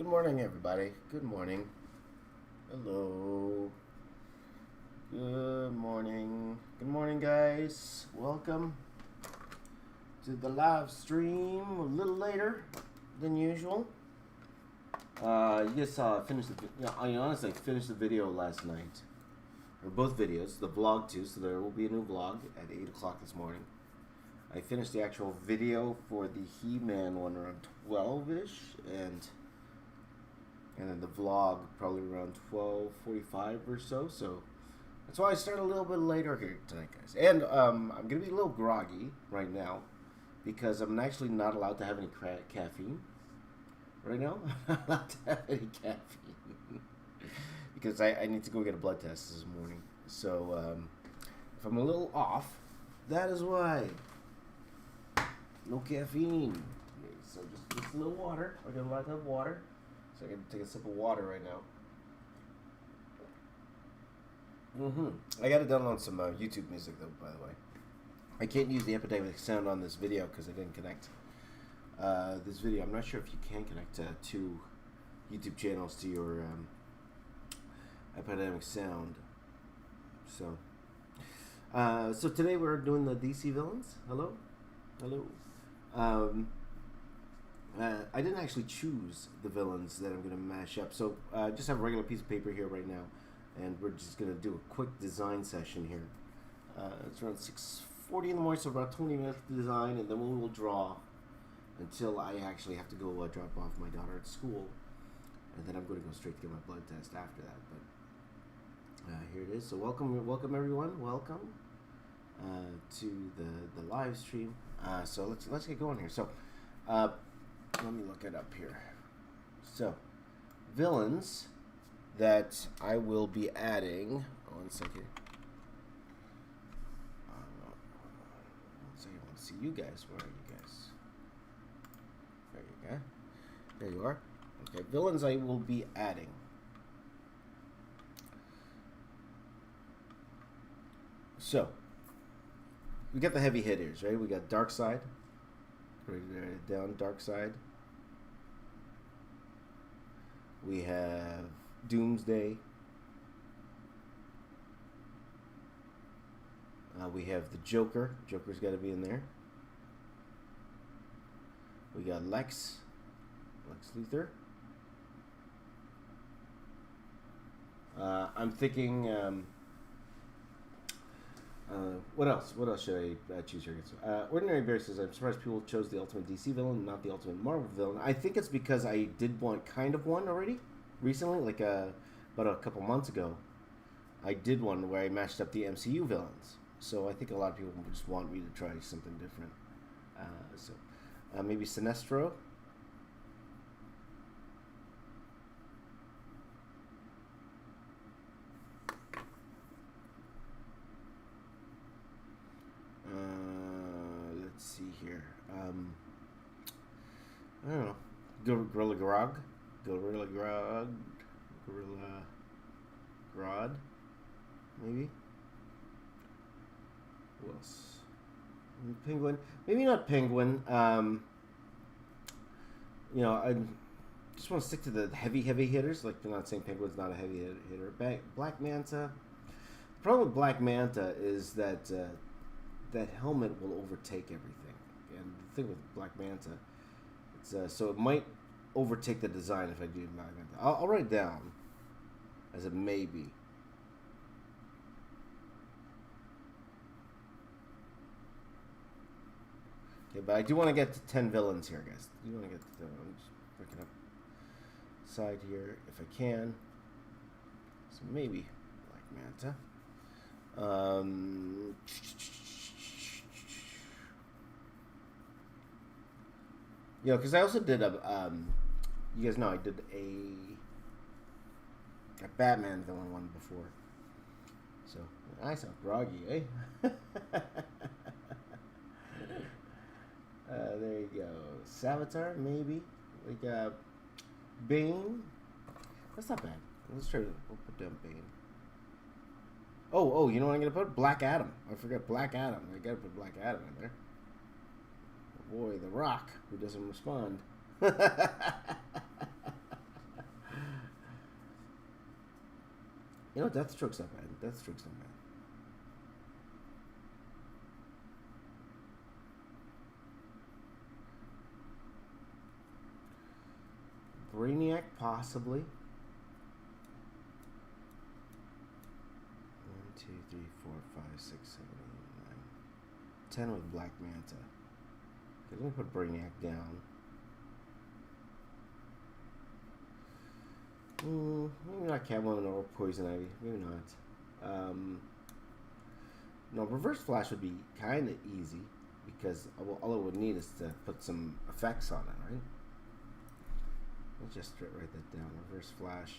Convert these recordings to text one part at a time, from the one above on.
Good morning, everybody. Good morning. Hello. Good morning. Good morning, guys. Welcome to the live stream a little later than usual. You guys saw I honestly finished the video last night. Or both videos, the vlog too, so there will be a new vlog at 8 o'clock this morning. I finished the actual video for the He-Man one around 12-ish, and then the vlog probably around 12:45 or so. So that's why I started a little bit later here tonight, guys. And I'm gonna be a little groggy right now because I'm actually not allowed to have any caffeine right now. I'm not allowed to have any caffeine because I need to go get a blood test this morning. So if I'm a little off, that is why. No caffeine. Okay, so just a little water. I got a lot of water. So I can take a sip of water right now. I got to download some YouTube music though, by the way. I can't use the epidemic sound on this video because I didn't connect this video. I'm not sure if you can connect two YouTube channels to your epidemic sound. So, so today we're doing the DC villains. Hello. I didn't actually choose the villains that I'm going to mash up. So I just have a regular piece of paper here right now, and we're just going to do a quick design session here. It's around 6:40 in the morning, so about 20 minutes to design, and then we will draw until I actually have to go drop off my daughter at school, and then I'm going to go straight to get my blood test after that. But here it is. So welcome everyone. Welcome to the live stream. So let's get going here. So let me look it up here. So villains that I will be adding. One second. One second. I want to see you guys. Where are you guys? There you go. There you are. Okay, villains I will be adding. So we got the heavy hitters, right? We got Darkseid. Write it down, Darkseid. We have Doomsday. We have the Joker. Joker's got to be in there. We got Lex Luthor. I'm thinking. What else? What else should I choose here? Ordinary Bear says, I'm surprised people chose the Ultimate DC villain, not the Ultimate Marvel villain. I think it's because I did want kind of one already recently, like about a couple months ago. I did one where I matched up the MCU villains. So I think a lot of people just want me to try something different. So maybe Sinestro. Let's see here. I don't know. Gorilla Grodd, maybe. Who else? Penguin. Maybe not Penguin. I just want to stick to the heavy hitters. Like, they're not saying Penguin's not a heavy hitter. Black Manta. The problem with Black Manta is that that helmet will overtake everything. And the thing with Black Manta, it's so it might overtake the design if I do Black Manta. I'll write it down as a maybe. Okay, but I do want to get to 10 villains here, guys. I do want to get to them. I'm just breaking up side here if I can. So maybe Black Manta. Because I also did you guys know I did a Batman villain one before. So I sound groggy, eh? There you go. Savitar, maybe. Like Bane. That's not bad. Let's try to put down Bane. Oh, you know what I'm gonna put? Black Adam. I forgot Black Adam. I gotta put Black Adam in there. Oh boy, The Rock, who doesn't respond. You know, Deathstroke's not bad. Deathstroke's not bad. Brainiac, possibly. 1, 2, 3, 4, 5, 6, 7, 8, 9, 10 with Black Manta. Okay, let me put Brainiac down. Maybe not Catwoman or Poison Ivy. Maybe not. No, Reverse Flash would be kind of easy because all it would need is to put some effects on it, right? Let's just write that down. Reverse Flash.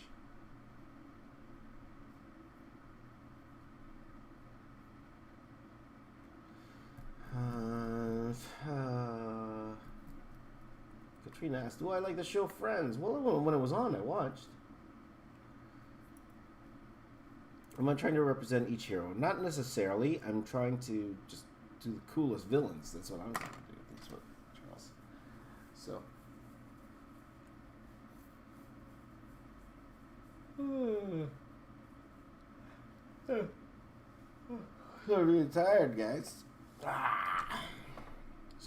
Katrina asked, do I like the show Friends? Well, when it was on, I watched. Am I trying to represent each hero? Not necessarily. I'm trying to just do the coolest villains. That's what I'm trying to do. That's what Charles. So. I'm really tired, guys. So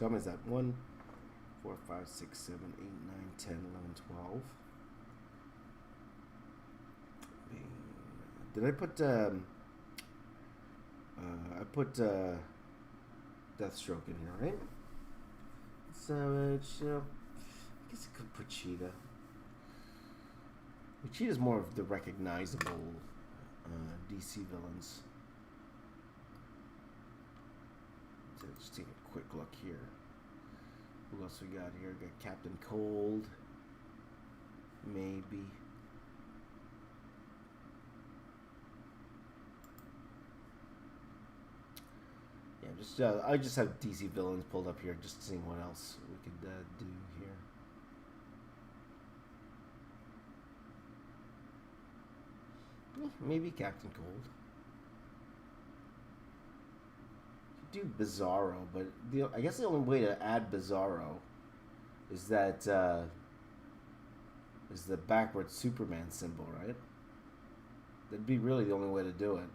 how many is that? 1, 4, 5, 6, 7, 8, 9, 10, 11, 12. Did I put I put Deathstroke in here, right? Savage. I guess I could put Cheetah. Cheetah's more of the recognizable DC villains. So let's take a quick look here. Who else we got here? We got Captain Cold. Maybe. Yeah, I just have DC villains pulled up here, just seeing what else we could do here. Maybe Captain Cold. You do Bizarro, but I guess the only way to add Bizarro is that is the backwards Superman symbol, right? That'd be really the only way to do it.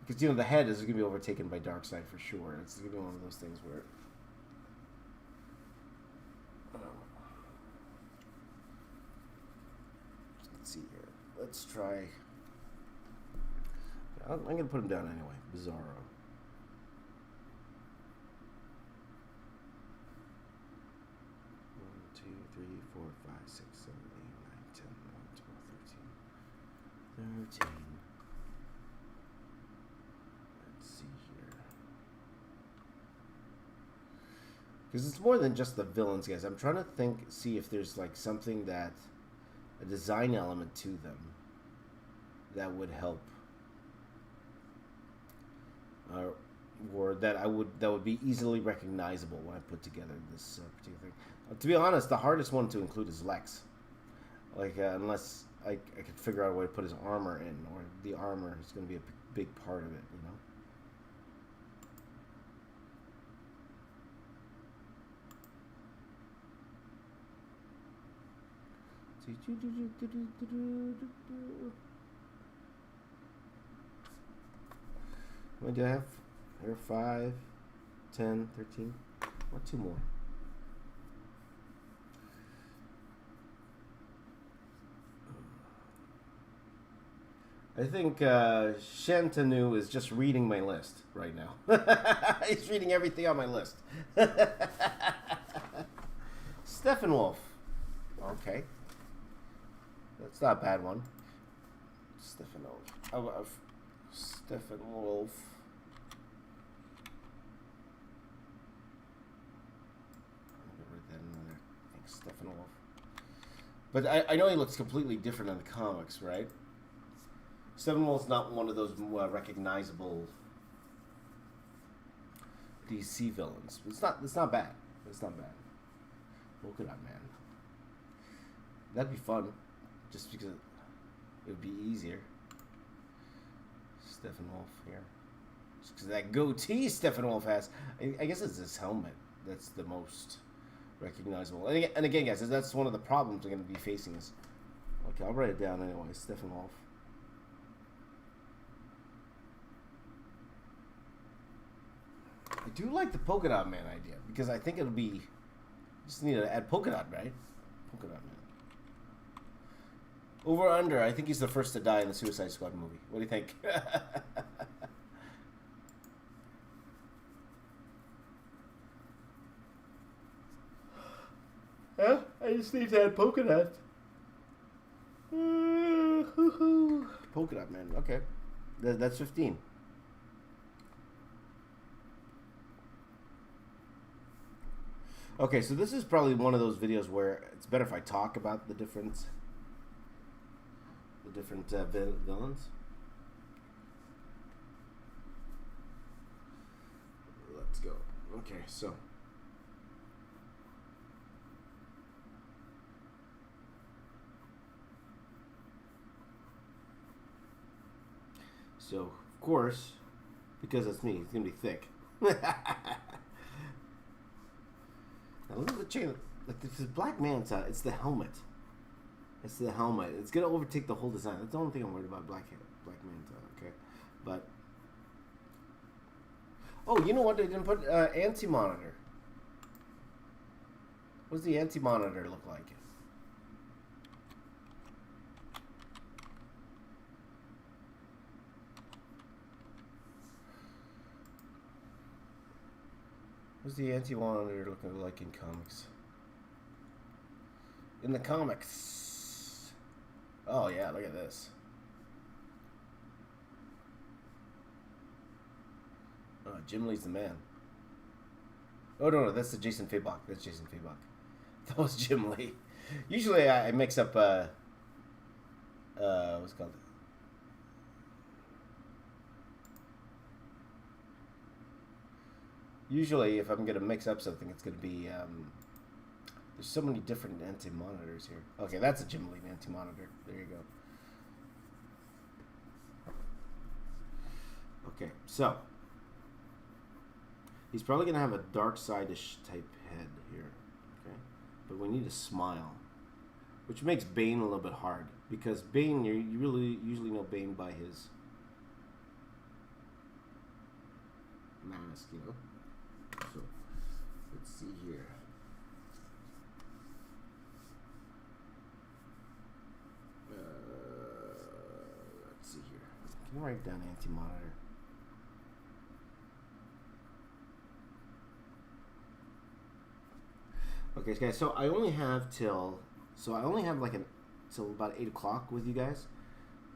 Because, you know, the head is going to be overtaken by Darkseid for sure. It's going to be one of those things where... let's see here. Let's try... I'm going to put him down anyway. Bizarro. One, 2, 3, 4, 5, 6, 7, 8, 9, 10, 11, 12, 13. 13. Because it's more than just the villains, guys. I'm trying to see if there's like something that, a design element to them that would help, or that would be easily recognizable when I put together this particular thing. To be honest, the hardest one to include is Lex. Like unless I could figure out a way to put his armor in, or the armor is going to be a big part of it, you know. What do I have? Here, 5, 10, 13. Or 2 more. I think Shantanu is just reading my list right now. He's reading everything on my list. Steppenwolf. Okay. That's not a bad one. Steppenwolf. Steppenwolf. I'm gonna write that in there. I think Steppenwolf. But I know he looks completely different in the comics, right? Steppenwolf's not one of those recognizable DC villains. It's not bad. It's not bad. Look at that, man. That'd be fun. Just because it would be easier. Steppenwolf here. Just because that goatee Steppenwolf has. I guess it's his helmet that's the most recognizable. And again, guys, that's one of the problems we're going to be facing is... Okay, I'll write it down anyway. Steppenwolf. do like the polka dot man idea because I think it'll be. Just need to add polka dot, right? Polka dot man. Over or under? I think he's the first to die in the Suicide Squad movie. What do you think? Huh? I just need to add polka dot. Polka dot man. Okay, that's 15. Okay, so this is probably one of those videos where it's better if I talk about the different villains. Let's go. Okay, so. So, of course, because it's me, it's going to be thick. Now look at the chain. Like this Black Manta, it's the helmet. It's the helmet. It's going to overtake the whole design. That's the only thing I'm worried about Black Manta, okay? But, oh, you know what? They didn't put anti-monitor. What does the anti-monitor look like? What's the anti-monitor looking like in comics? In the comics. Oh yeah, look at this. Oh, Jim Lee's the man. Oh no, that's the Jason Fabok. That's Jason Fabok. That was Jim Lee. Usually I mix up what's it called? Usually, if I'm going to mix up something, it's going to be, there's so many different anti-monitors here. Okay, that's a Jim Lee anti-monitor. There you go. Okay, so, he's probably going to have a dark side-ish type head here, okay? But we need a smile, which makes Bane a little bit hard, because Bane, you really usually know Bane by his mask, you know? So, let's see here. Let's see here. Can you write down anti-monitor? Okay, guys. So I only have till about 8 o'clock with you guys,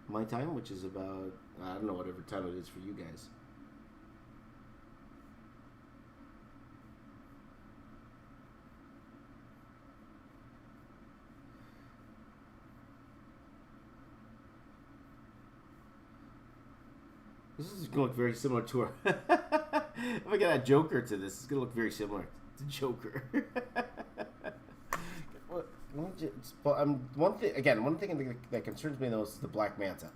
my time, which is about I don't know whatever time it is for you guys. This is gonna look very similar to her. If I get a Joker to this, it's gonna look very similar to Joker. One thing that concerns me though is the Black Manta.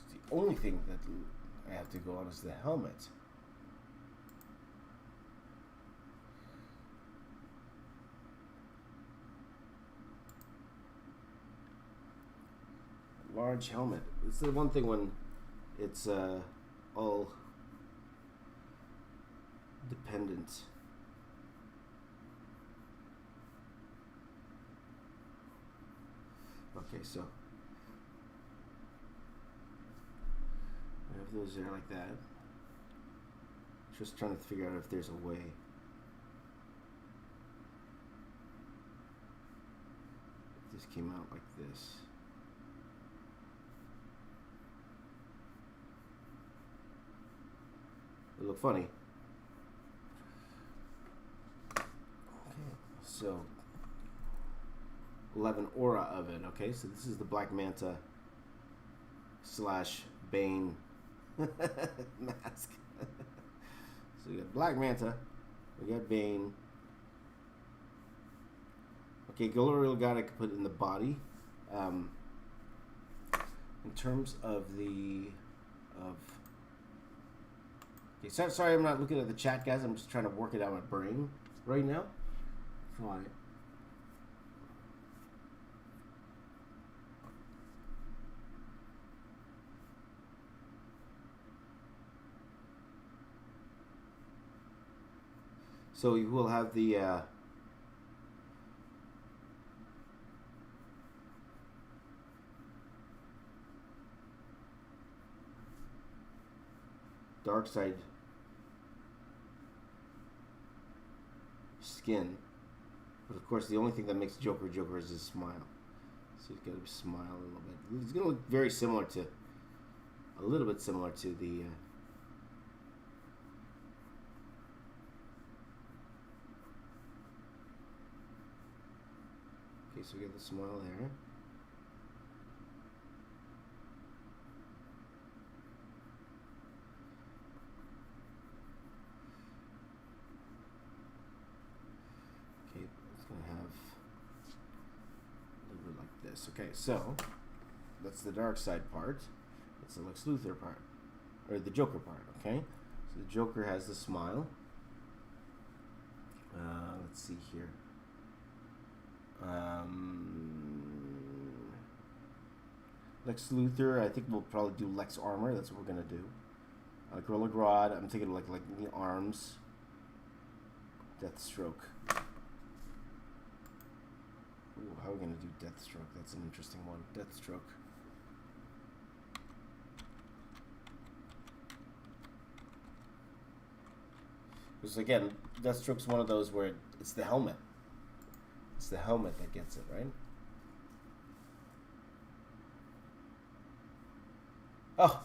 The only thing that I have to go on is the helmet. Large helmet. It's the one thing when it's all dependent. Okay, so I have those there like that. Just trying to figure out if there's a way. If this came out like this. It look funny. Okay, so we'll have an aura of it. Okay, so this is the Black Manta / Bane mask. So we got Black Manta, we got Bane. Okay, Galorial God I could put in the body. In terms of the Okay, sorry I'm not looking at the chat, guys. I'm just trying to work it out in my brain right now. Fine. So you will have the dark side skin, but of course the only thing that makes Joker Joker is his smile. So he's got to smile a little bit. He's gonna look very similar to, a little bit similar to the. Okay, so we get the smile there. Okay, so that's the dark side part. That's the Lex Luthor part, or the Joker part. Okay, so the Joker has the smile. Let's see here. Lex Luthor, I think we'll probably do Lex armor. That's what we're gonna do. Gorilla Grodd, I'm thinking like the arms. Deathstroke. Ooh, how are we going to do Deathstroke? That's an interesting one. Deathstroke. Because again, Deathstroke's one of those where it's the helmet. It's the helmet that gets it, right? Oh!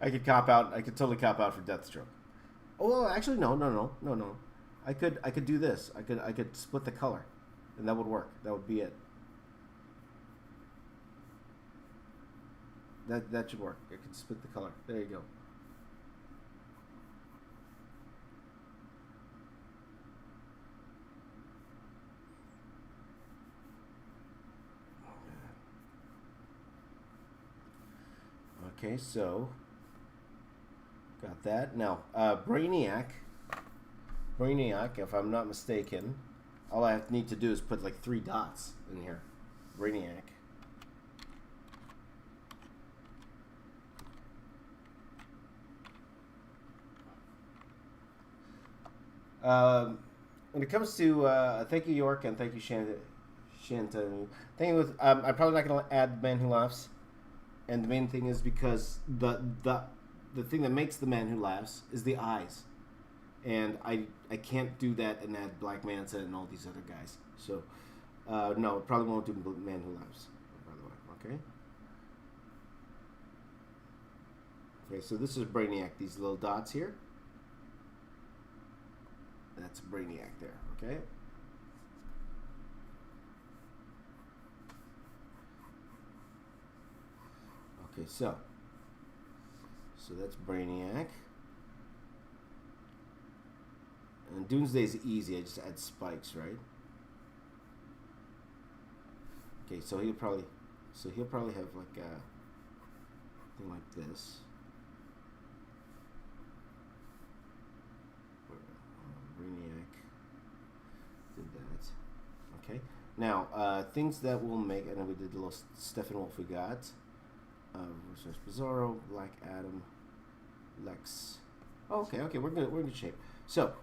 I could cop out. I could totally cop out for Deathstroke. Oh, well, actually, no. I could do this. I could split the color, and that would work. That would be it. That should work. I could split the color. There you go. Okay, so got that. Now, Brainiac, if I'm not mistaken, all I need to do is put like 3 dots in here. Brainiac. When it comes to, thank you, York, and thank you, Shanta. I'm probably not going to add The Man Who Laughs. And the main thing is because the thing that makes The Man Who Laughs is the eyes. And I can't do that and add Black Manta and all these other guys. So, no, probably won't do Man Who Laughs, by the way, okay? Okay, so this is Brainiac, these little dots here. That's Brainiac there, okay? Okay, so that's Brainiac. And Doomsday's easy. I just add spikes, right? Okay, so he'll probably have like a thing like this. Brainiac did that. Okay. Now, things that will make. I know we did the little Steppenwolf we got. Versus Bizarro, Black Adam, Lex. Oh, okay, we're in good shape. So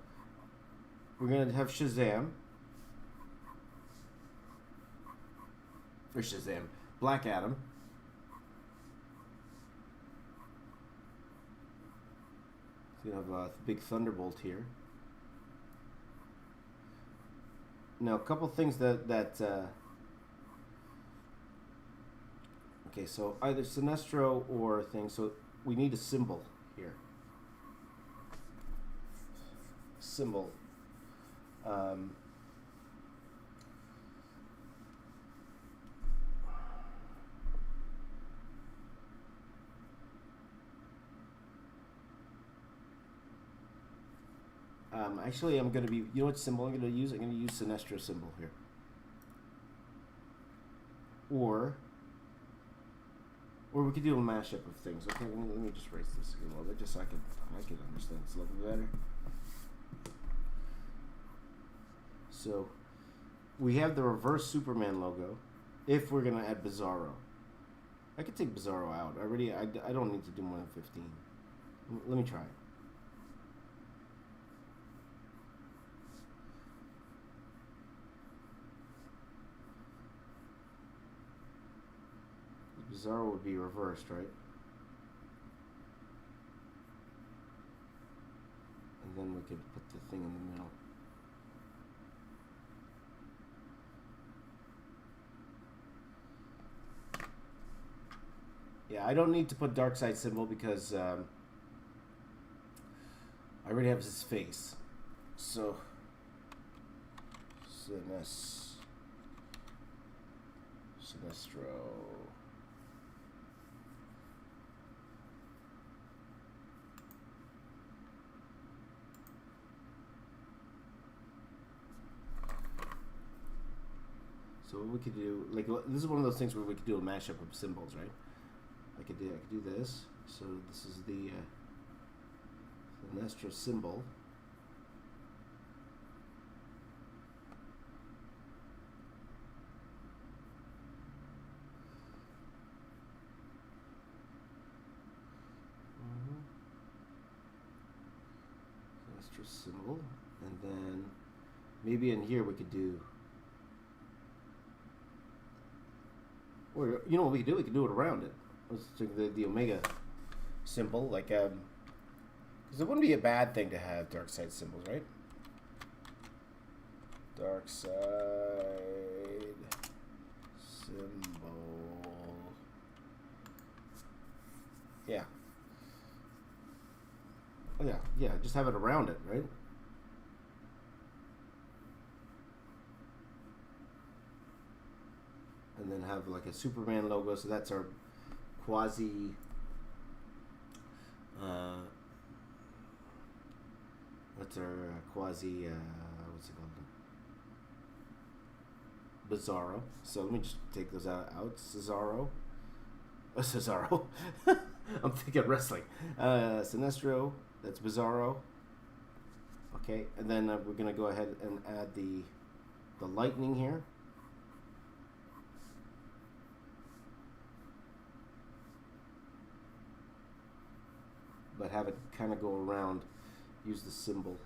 we're gonna have Shazam, or Shazam, Black Adam. So you have a big Thunderbolt here. Now, a couple things that okay, so either Sinestro or thing. So we need a symbol here. Symbol. Actually, I'm going to be, you know what symbol I'm going to use? I'm going to use Sinestro symbol here. Or we could do a mashup of things. Okay, let me just erase this a little bit, just so I can understand this a little bit better. So we have the reverse Superman logo. If we're gonna add Bizarro, I could take Bizarro out. I don't need to do more than 15. Let me try it. Bizarro would be reversed, right? And then we could put the thing in the middle. Yeah, I don't need to put dark side symbol because I already have his face. So, Sinestro. So what we could do, like, this is one of those things where we could do a mashup of symbols, right? I could do this. So this is the Sinestro symbol. Sinestro symbol, and then maybe in here we could do. Or, you know what we could do? We could do it around it. Let's take the Omega symbol, like, because it wouldn't be a bad thing to have dark side symbols, right? Dark side symbol. Yeah. Oh, yeah, just have it around it, right? And then have like a Superman logo, so that's our quasi what's it called, Bizarro. So let me just take those out. Cesaro. I'm thinking wrestling. Sinestro, that's Bizarro. Okay, and then we're gonna go ahead and add the lightning here. But have it kind of go around, use the symbol.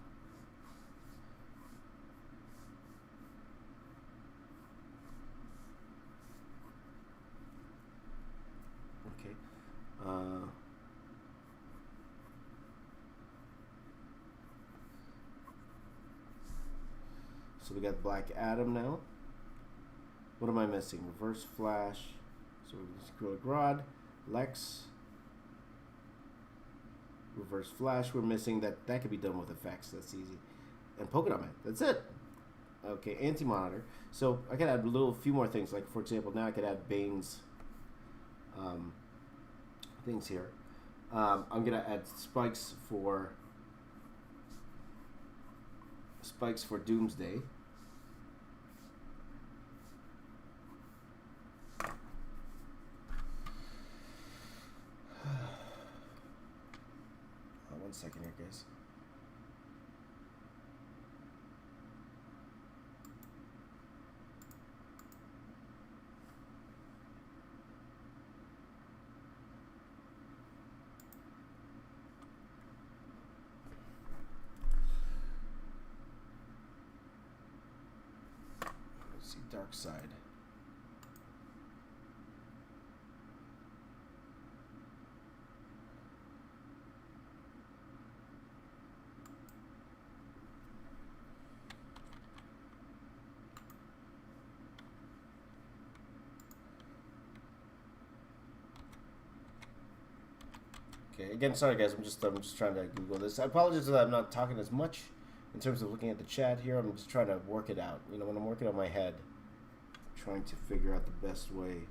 Okay. So we got Black Adam now. What am I missing? Reverse Flash. So we're just go to Grodd, Lex. Reverse Flash, we're missing that. That could be done with effects. That's easy. And Polka Dot Man. That's it. Okay, anti-monitor. So I could add a few more things. Like, for example, now I could add Bane's things here. I'm gonna add spikes for Doomsday. One second here, guys. Let's see, dark side. Okay, again, sorry guys, I'm just trying to Google this. I apologize that I'm not talking as much in terms of looking at the chat here. I'm just trying to work it out. You know, when I'm working on my head, trying to figure out the best way.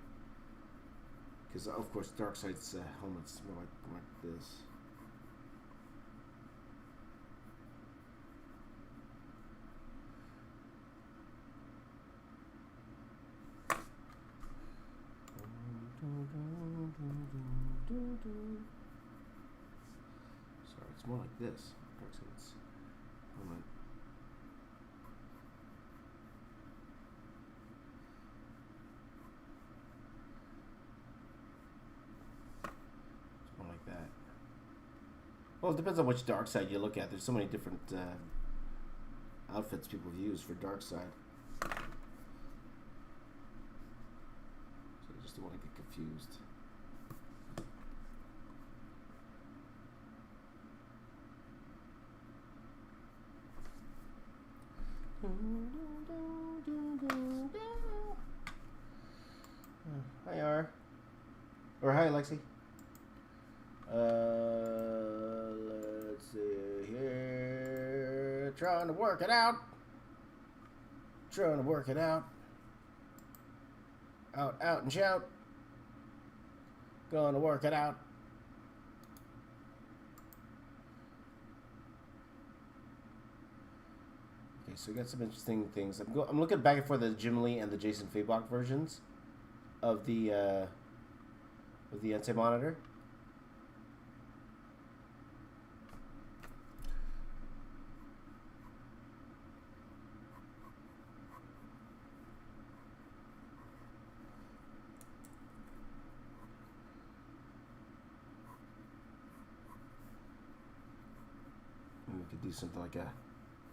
Because of course, Darkseid's helmet's more like this. Sorry, it's more like this. Darkseid's helmet. It's more like that. Well, it depends on which Darkseid you look at. There's so many different outfits people use for Darkseid. So I just don't want to get confused. Hi, R. Or hi, Lexi. Let's see here. Trying to work it out. Trying to work it out. Out and shout. Gonna work it out. Okay, so we got some interesting things. I'm looking back and forth the Jim Lee and the Jason Fabok versions of the anti-monitor. We could do something like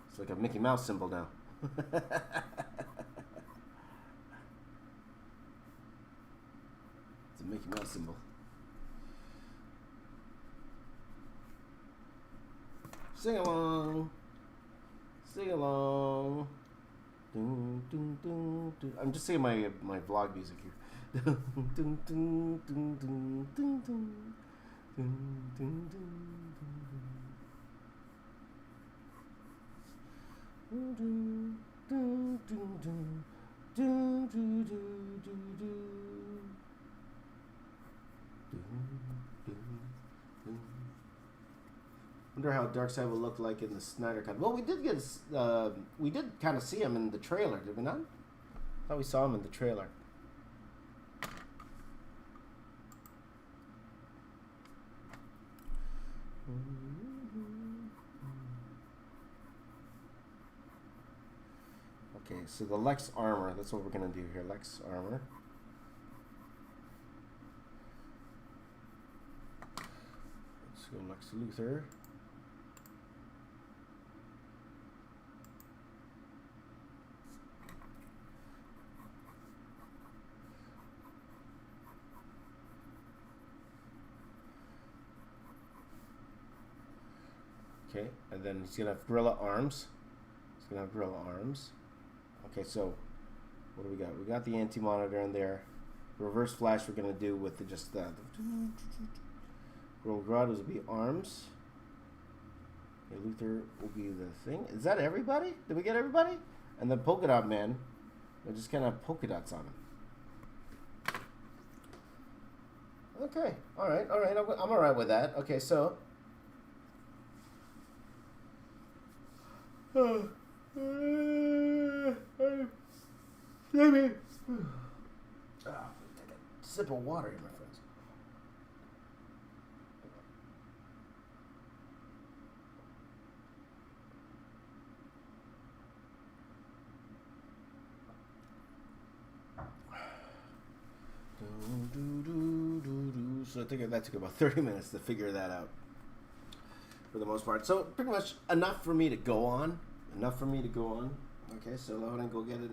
it's like a Mickey Mouse symbol now. It's a Mickey Mouse symbol. Sing along. Sing along. Dun, dun, dun, dun. I'm just singing my vlog music here. Dun, dun, dun, dun, dun, dun, dun. Dun, dun, dun, dun. Dun, dun, dun, dun, dun. Dun, dun, dun, dun, dun. Wonder how Darkseid will look like in the Snyder Cut. Well, we did kind of see him in the trailer, did we not? I thought we saw him in the trailer. Okay, so the Lex armor, that's what we're gonna do here. Lex armor. Let's go Lex Luthor. Okay, and then he's gonna have gorilla arms. He's gonna have gorilla arms. Okay, so what do we got? We got the anti-monitor in there. Reverse flash we're gonna do with just the Gorilla Grottos will be arms. Okay, Luthor will be the thing. Is that everybody? Did we get everybody? And then Polka Dot Man, we just kind of have polka dots on him. Okay, all right. I'm all right with that. Okay, so. Maybe. Take a sip of water here, my friends. So I think that took about 30 minutes to figure that out for the most part. So pretty much enough for me to go on. Okay, so let me go get it.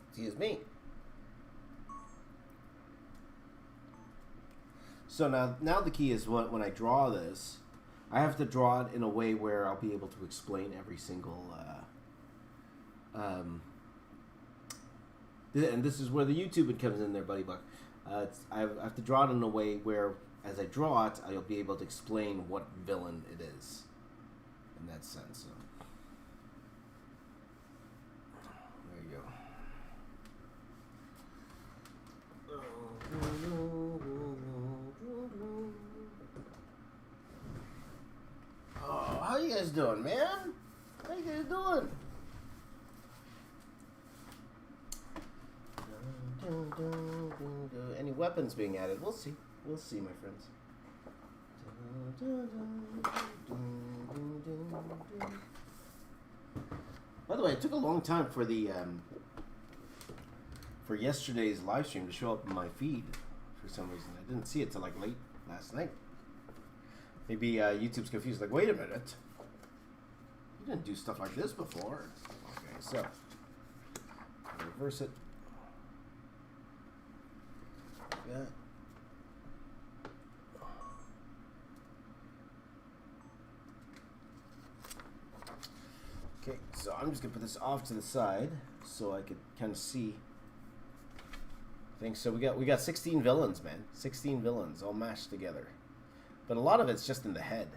Excuse me. So now the key is when I draw this, I have to draw it in a way where I'll be able to explain every single and this is where the YouTube comes in there, Buddy Buck. I have to draw it in a way where, as I draw it, I'll be able to explain what villain it is in that sense. So. There you go. Oh, how you guys doing, man? How you guys doing? Any weapons being added? We'll see. We'll see, my friends. By the way, it took a long time for the for yesterday's live stream to show up in my feed for some reason. I didn't see it till like late last night. Maybe YouTube's confused. Like, wait a minute, you didn't do stuff like this before. Okay, so reverse it. Yeah. Okay, so I'm just gonna put this off to the side so I could kind of see things. So we got 16 villains, man. 16 villains all mashed together, but a lot of it's just in the head.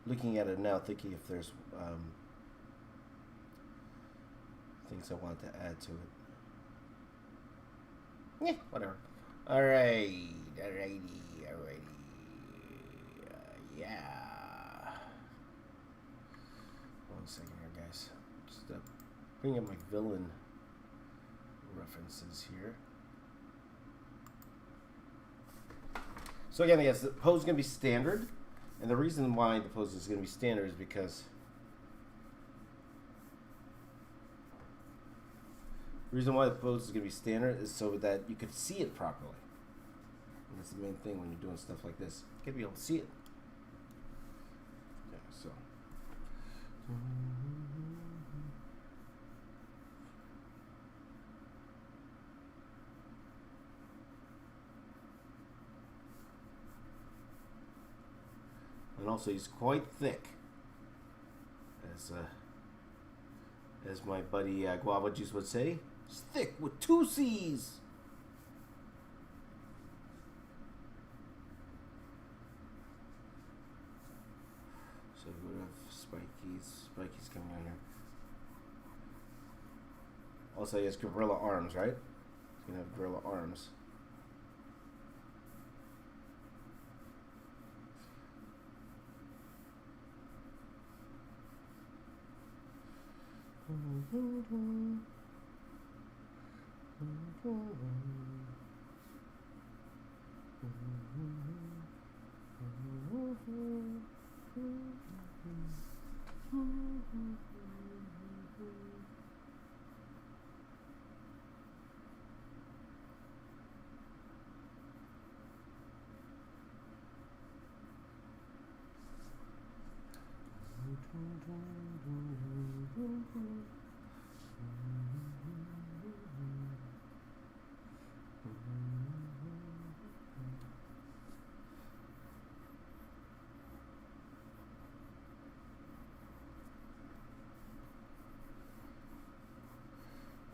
Looking at it now, thinking if there's things I want to add to it. Yeah, whatever. Alrighty. Yeah. 1 second here, guys. Just bring up my villain references here. So again, yes, the pose is going to be standard. And the reason why the pose is going to be standard is because the reason why the pose is going to be standard is so that you could see it properly. And that's the main thing when you're doing stuff like this. You got to be able to see it. Yeah, so. And also, he's quite thick, as my buddy Guava Juice would say. He's thick with 2 C's. So we have Spiky's coming out here. Also, he has gorilla arms, right? He's gonna have gorilla arms.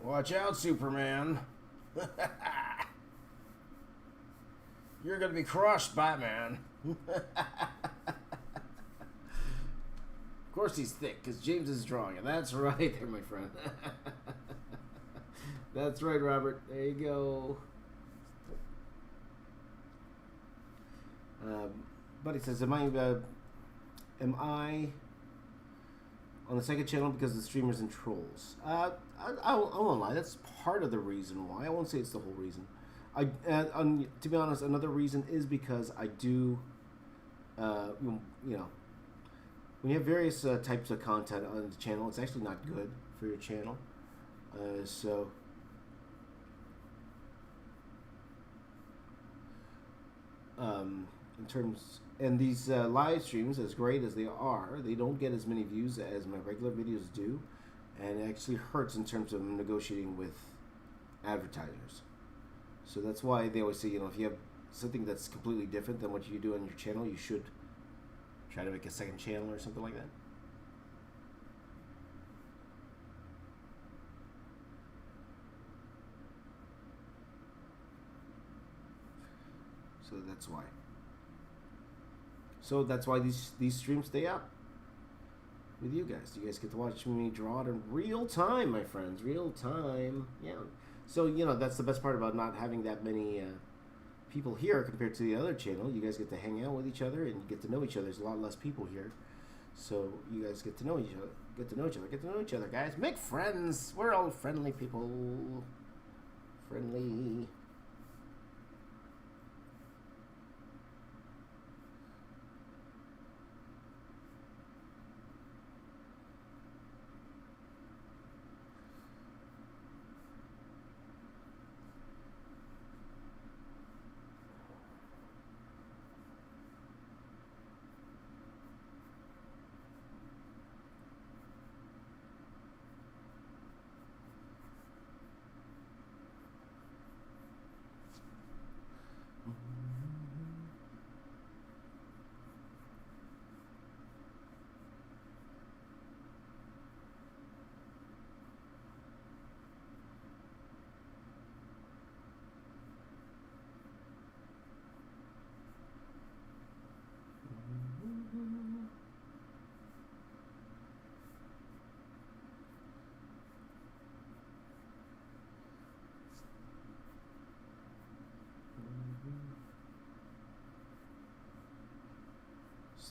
Watch out, Superman. You're gonna be crushed, Batman. Of course he's thick, because James is drawing it. That's right there, my friend. That's right, Robert. There you go. Buddy says, am I on the second channel because of the streamers and trolls? I won't lie. That's part of the reason why. I won't say it's the whole reason. To be honest, another reason is because I do, you know, when you have various types of content on the channel, it's actually not good for your channel. In terms, and these live streams, as great as they are, they don't get as many views as my regular videos do, and it actually hurts in terms of negotiating with advertisers. So that's why they always say, you know, if you have something that's completely different than what you do on your channel, you should try to make a second channel or something like that. So that's why. So that's why these streams stay up with you guys. You guys get to watch me draw it in real time, my friends. Real time. Yeah. So, you know, that's the best part about not having that many people here compared to the other channel. You guys get to hang out with each other and get to know each other. There's a lot less people here. So you guys get to know each other. Get to know each other, guys. Make friends. We're all friendly people. Friendly.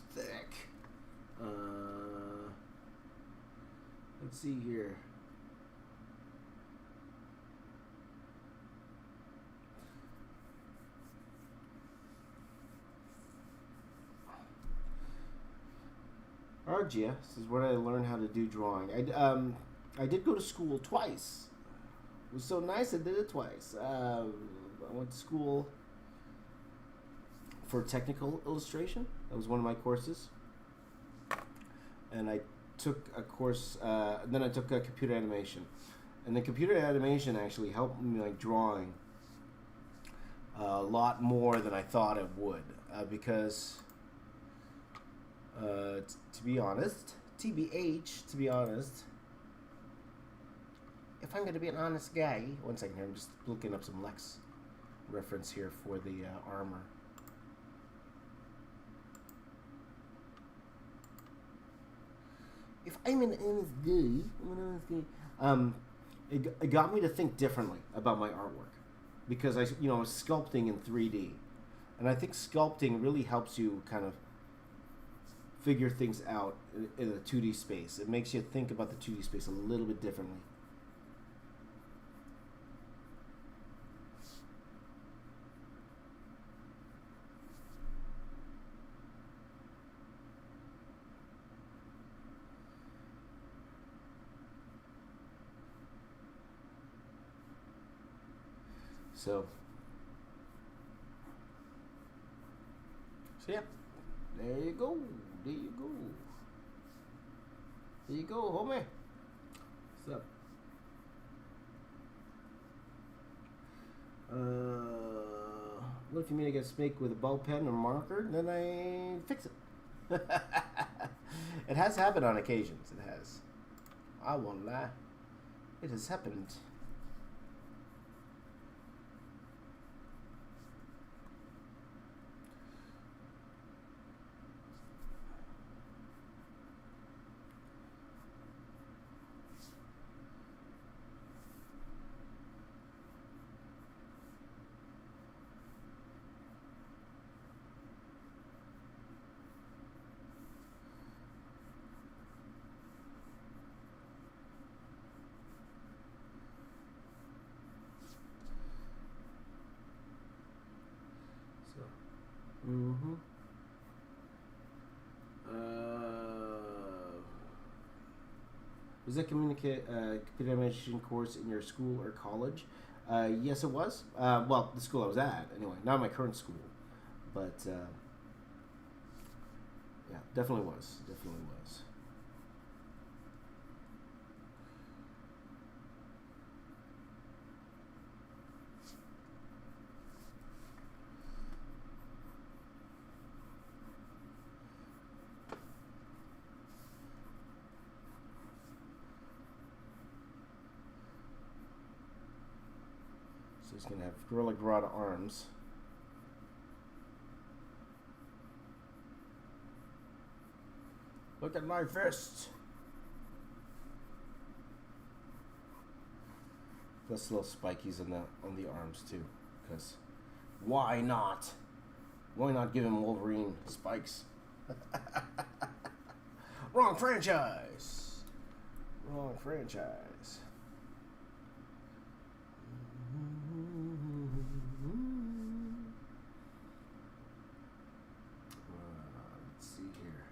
It's thick. Let's see here. RGS is where I learned how to do drawing. I did go to school twice. It was so nice I did it twice. I went to school for technical illustration. That was one of my courses. And I took a course, then I took computer animation. And the computer animation actually helped me like drawing a lot more than I thought it would. Because, to be honest, TBH, to be honest, if I'm going to be an honest guy, one second here, I'm just looking up some Lex reference here for the armor. If I'm an honest guy, it got me to think differently about my artwork, because I was sculpting in 3D, and I think sculpting really helps you kind of figure things out in a 2D space. It makes you think about the 2D space a little bit differently. So yeah, there you go. There you go. There you go, homie. What's up? What if you mean I get snake with a ball pen or marker? Then I fix it. It has happened on occasions. It has. I won't lie. It has happened. Mm-hmm. Was that computer animation course in your school or college? Yes, it was. Well, the school I was at, anyway. Not my current school. But, yeah, definitely was. Definitely was. So he's going to have Gorilla Grodd arms. Look at my fist! Plus little spikies on the arms too. Because why not? Why not give him Wolverine spikes? Wrong franchise! Wrong franchise. Let's see here.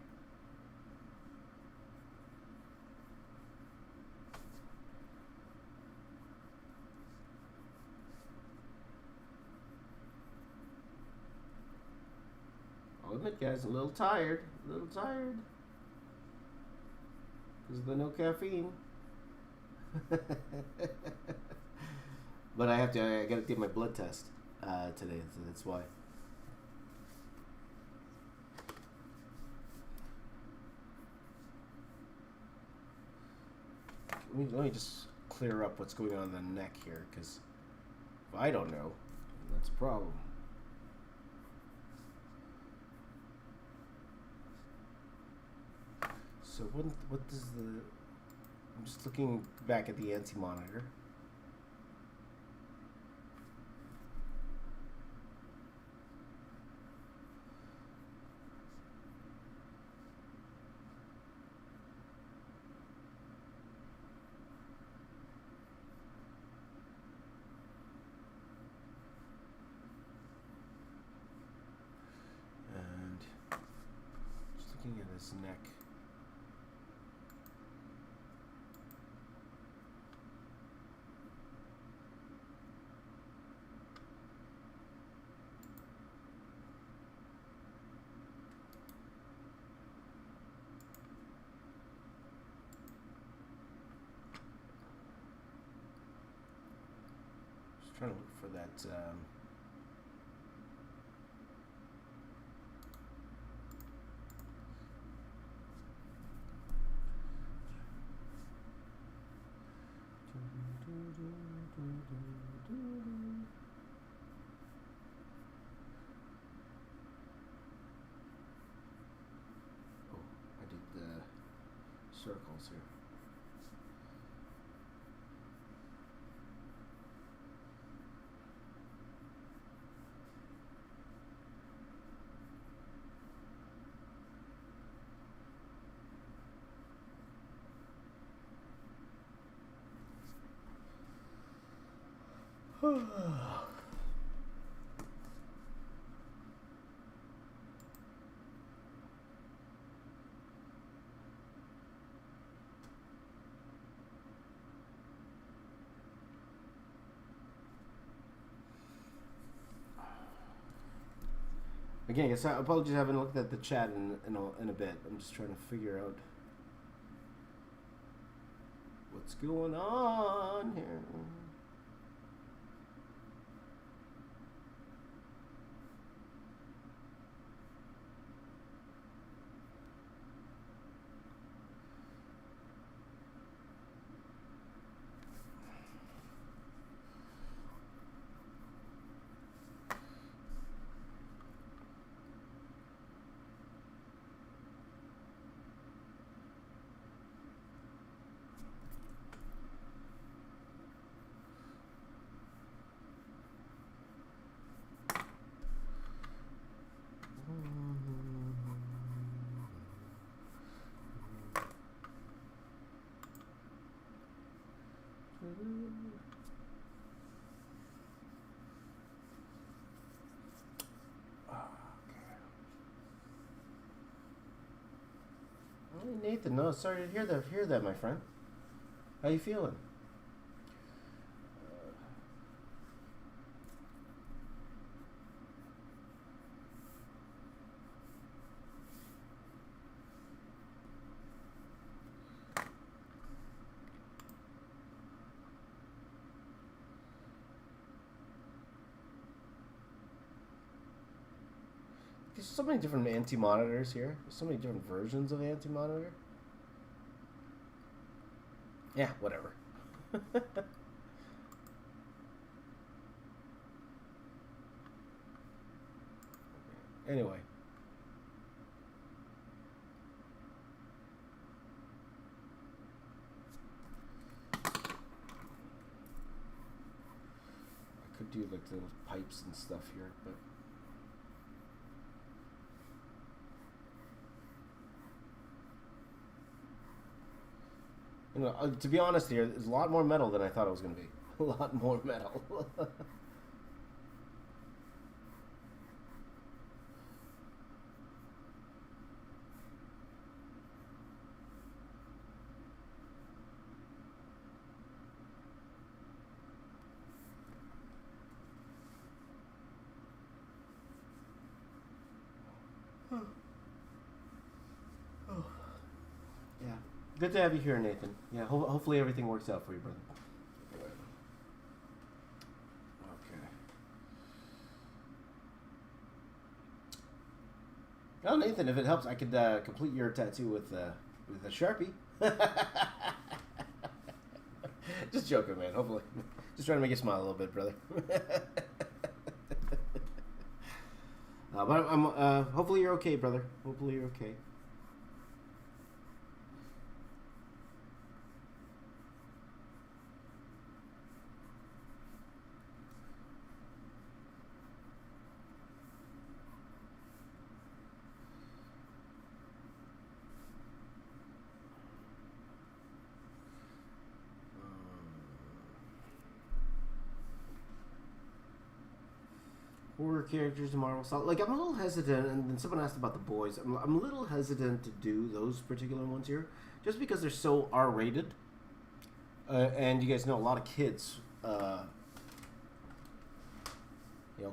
I'll admit, guys, a little tired. A little tired. Because of the no caffeine. But I gotta take my blood test today, so that's why. Let me just clear up what's going on in the neck here, because if I don't know, that's a problem. So what does the... I'm just looking back at the anti-monitor. his neck. Just trying to look for that. Oh, I did the circles here. Again, I guess apologies, I haven't looked at the chat in a bit. I'm just trying to figure out what's going on here. Hey Nathan, no, sorry to hear that, my friend. How you feeling? There's so many different anti-monitors here. There's so many different versions of anti-monitor. Yeah, whatever. Anyway. I could do like little pipes and stuff here, but you know, to be honest here, there's a lot more metal than I thought it was going to be. A lot more metal. Yeah. Good to have you here, Nathan. Yeah, hopefully everything works out for you, brother. Okay. Oh, Nathan, if it helps, I could complete your tattoo with a Sharpie. Just joking, man. Hopefully. Just trying to make you smile a little bit, brother. But I'm hopefully you're okay, brother. Hopefully you're okay. horror characters in Marvel. So, like, I'm a little hesitant, and then someone asked about the boys. I'm a little hesitant to do those particular ones here, just because they're so R-rated. And you guys know a lot of kids,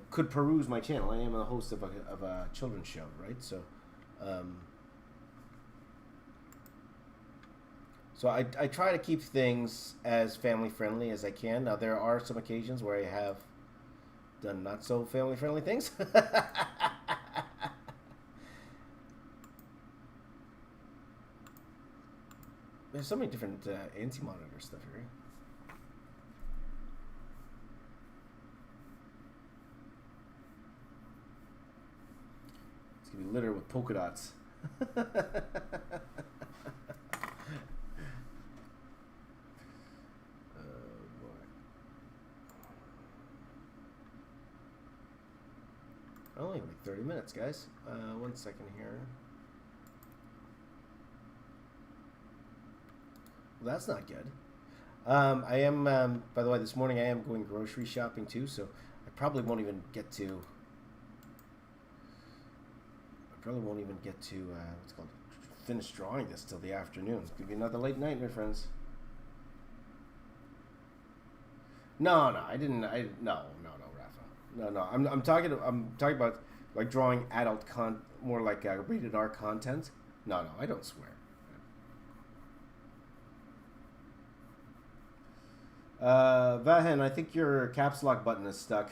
could peruse my channel. I am a host of a children's show, right? So, so I try to keep things as family friendly as I can. Now there are some occasions where I have done not so family friendly things. There's so many different anti-monitor stuff here. It's gonna be littered with polka dots. Only like 30 minutes, guys. 1 second here. Well, that's not good. I am, by the way, this morning I am going grocery shopping too, so I probably won't even get to. What's it called? Finish drawing this till the afternoon. It's gonna be another late night, my friends. No, I didn't. No, Rafa. No. I'm talking about like drawing adult more like rated R content. No, I don't swear. Vahan, I think your caps lock button is stuck.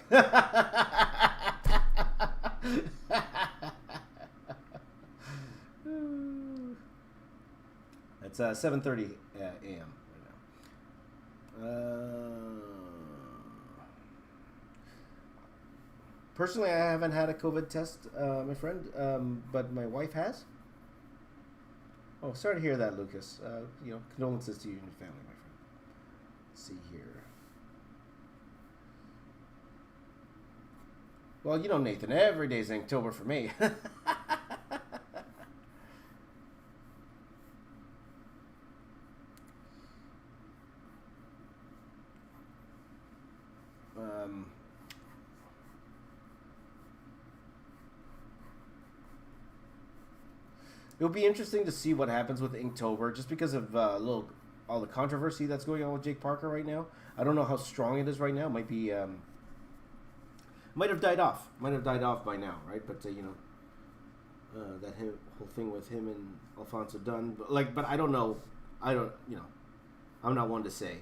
It's 7:30 a.m. right now. Personally, I haven't had a COVID test, my friend, but my wife has. Oh, sorry to hear that, Lucas. Condolences to you and your family, my friend. Let's see here. Well, Nathan, every day's Inktober for me. It'll be interesting to see what happens with Inktober, just because of all the controversy that's going on with Jake Parker right now. I don't know how strong it is right now. Might be, might have died off. Might have died off by now, right? But that whole thing with him and Alfonso Dunn, but I don't know. I'm not one to say.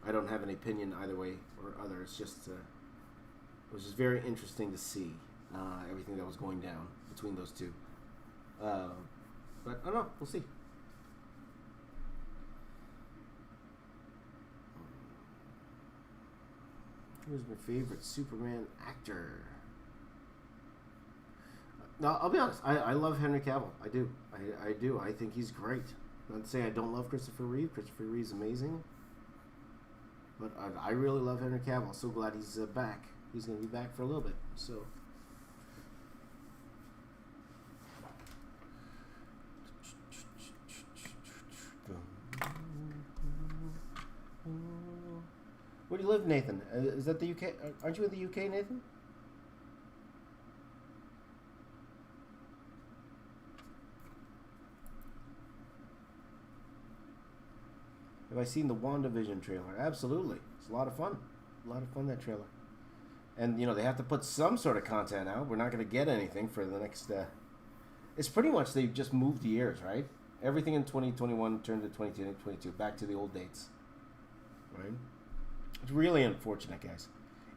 I don't have an opinion either way or other. It's just, it was just very interesting to see everything that was going down between those two. But I don't know. We'll see. Who's my favorite Superman actor? No, I'll be honest. I love Henry Cavill. I do. I do. I think he's great. Not to say I don't love Christopher Reeve. Christopher Reeve's amazing. But I really love Henry Cavill. So glad he's back. He's going to be back for a little bit. So. Where do you live, Nathan? Is that the UK? Aren't you in the UK, Nathan? Have I seen the WandaVision trailer? Absolutely. It's a lot of fun. That trailer. And, they have to put some sort of content out. We're not going to get anything for the next... It's pretty much they've just moved the years, right? Everything in 2021 turned to 2022. Back to the old dates. Right? It's really unfortunate, guys.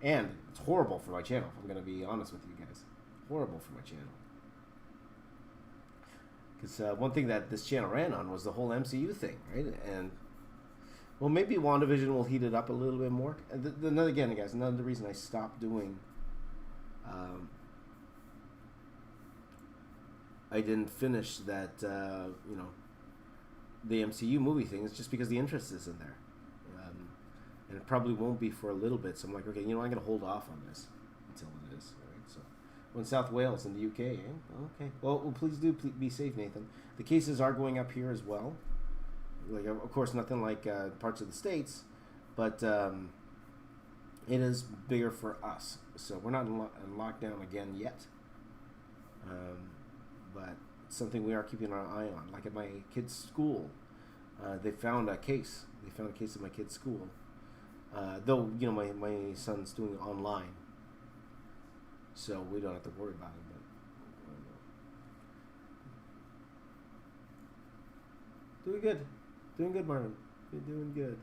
And it's horrible for my channel, if I'm going to be honest with you guys. Horrible for my channel. Because one thing that this channel ran on was the whole MCU thing, right? And, well, maybe WandaVision will heat it up a little bit more. And again, guys, another reason I stopped doing... I didn't finish that, the MCU movie thing. It's just because the interest isn't there. And it probably won't be for a little bit. So I'm like, okay, I'm going to hold off on this until it is. All right? So, in South Wales in the UK, eh? Okay. Well, please be safe, Nathan. The cases are going up here as well. Like, of course, nothing like parts of the States, but it is bigger for us. So we're not in lockdown again yet. But it's something we are keeping our eye on. Like at my kid's school, they found a case. They found a case at my kid's school. Though, my son's doing it online. So we don't have to worry about it. But doing good. Doing good, Martin. You're doing good.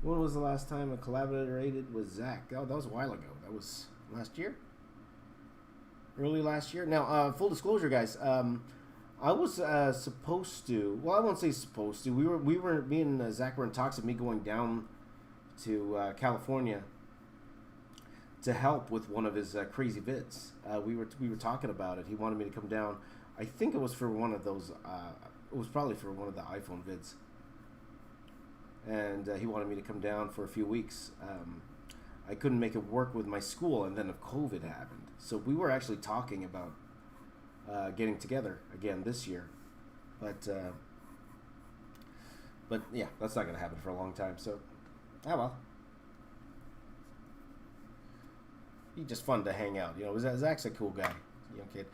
When was the last time I collaborated with Zach? Oh, that was a while ago. That was last year? Early last year? Now, full disclosure, guys. I was supposed to... Well, I won't say supposed to. Me and Zach were in talks of me going down to California to help with one of his crazy vids. We were talking about it. He wanted me to come down. I think it was for one of those... it was probably for one of the iPhone vids. And he wanted me to come down for a few weeks. I couldn't make it work with my school, and then COVID happened. So we were actually talking about getting together again this year. But yeah, that's not going to happen for a long time. So, well. He's just fun to hang out. Zach's a cool guy. Young kid.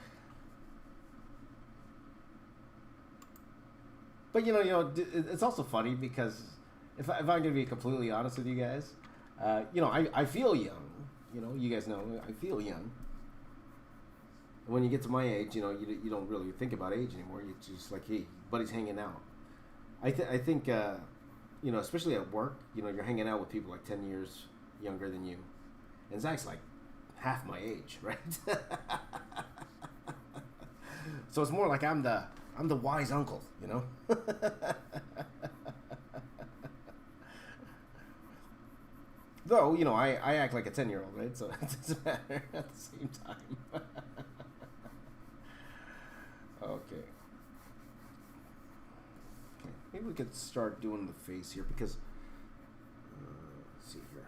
But, it's also funny because... If I'm going to be completely honest with you guys, I feel young. You guys know I feel young. When you get to my age, you don't really think about age anymore. You're just like, hey, buddy's hanging out. I think, especially at work, you're hanging out with people like 10 years younger than you. And Zach's like half my age, right? So it's more like I'm the wise uncle, Though, I act like a 10-year-old, right? So it doesn't matter at the same time. Okay. Maybe we could start doing the face here because... let's see here.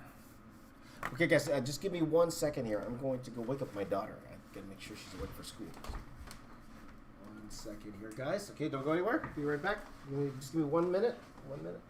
Okay, guys, just give me 1 second here. I'm going to go wake up my daughter. I got to make sure she's awake for school. 1 second here, guys. Okay, don't go anywhere. Be right back. Just give me 1 minute. 1 minute.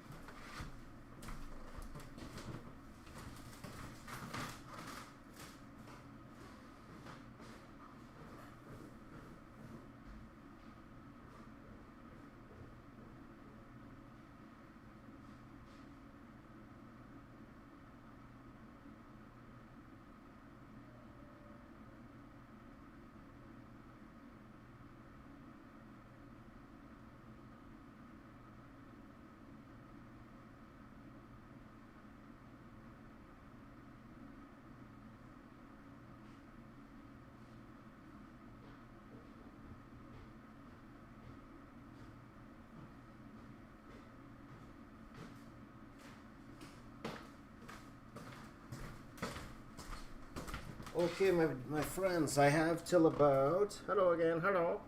Okay, my friends, I have till about... Hello again, hello.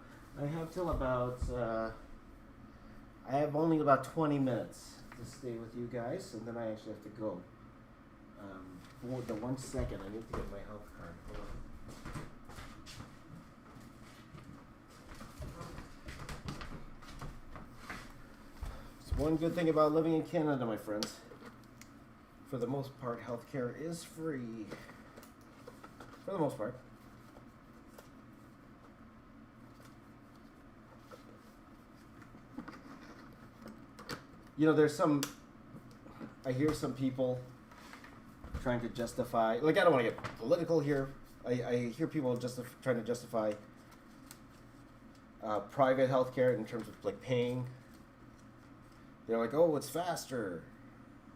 I have till about... I have only about 20 minutes to stay with you guys, and then I actually have to go. For the 1 second, I need to get my health card. Hold on. It's one good thing about living in Canada, my friends. For the most part, healthcare is free. For the most part. There's some... I hear some people trying to justify... Like, I don't want to get political here. I hear people trying to justify private healthcare in terms of, like, paying. They're like, oh, it's faster.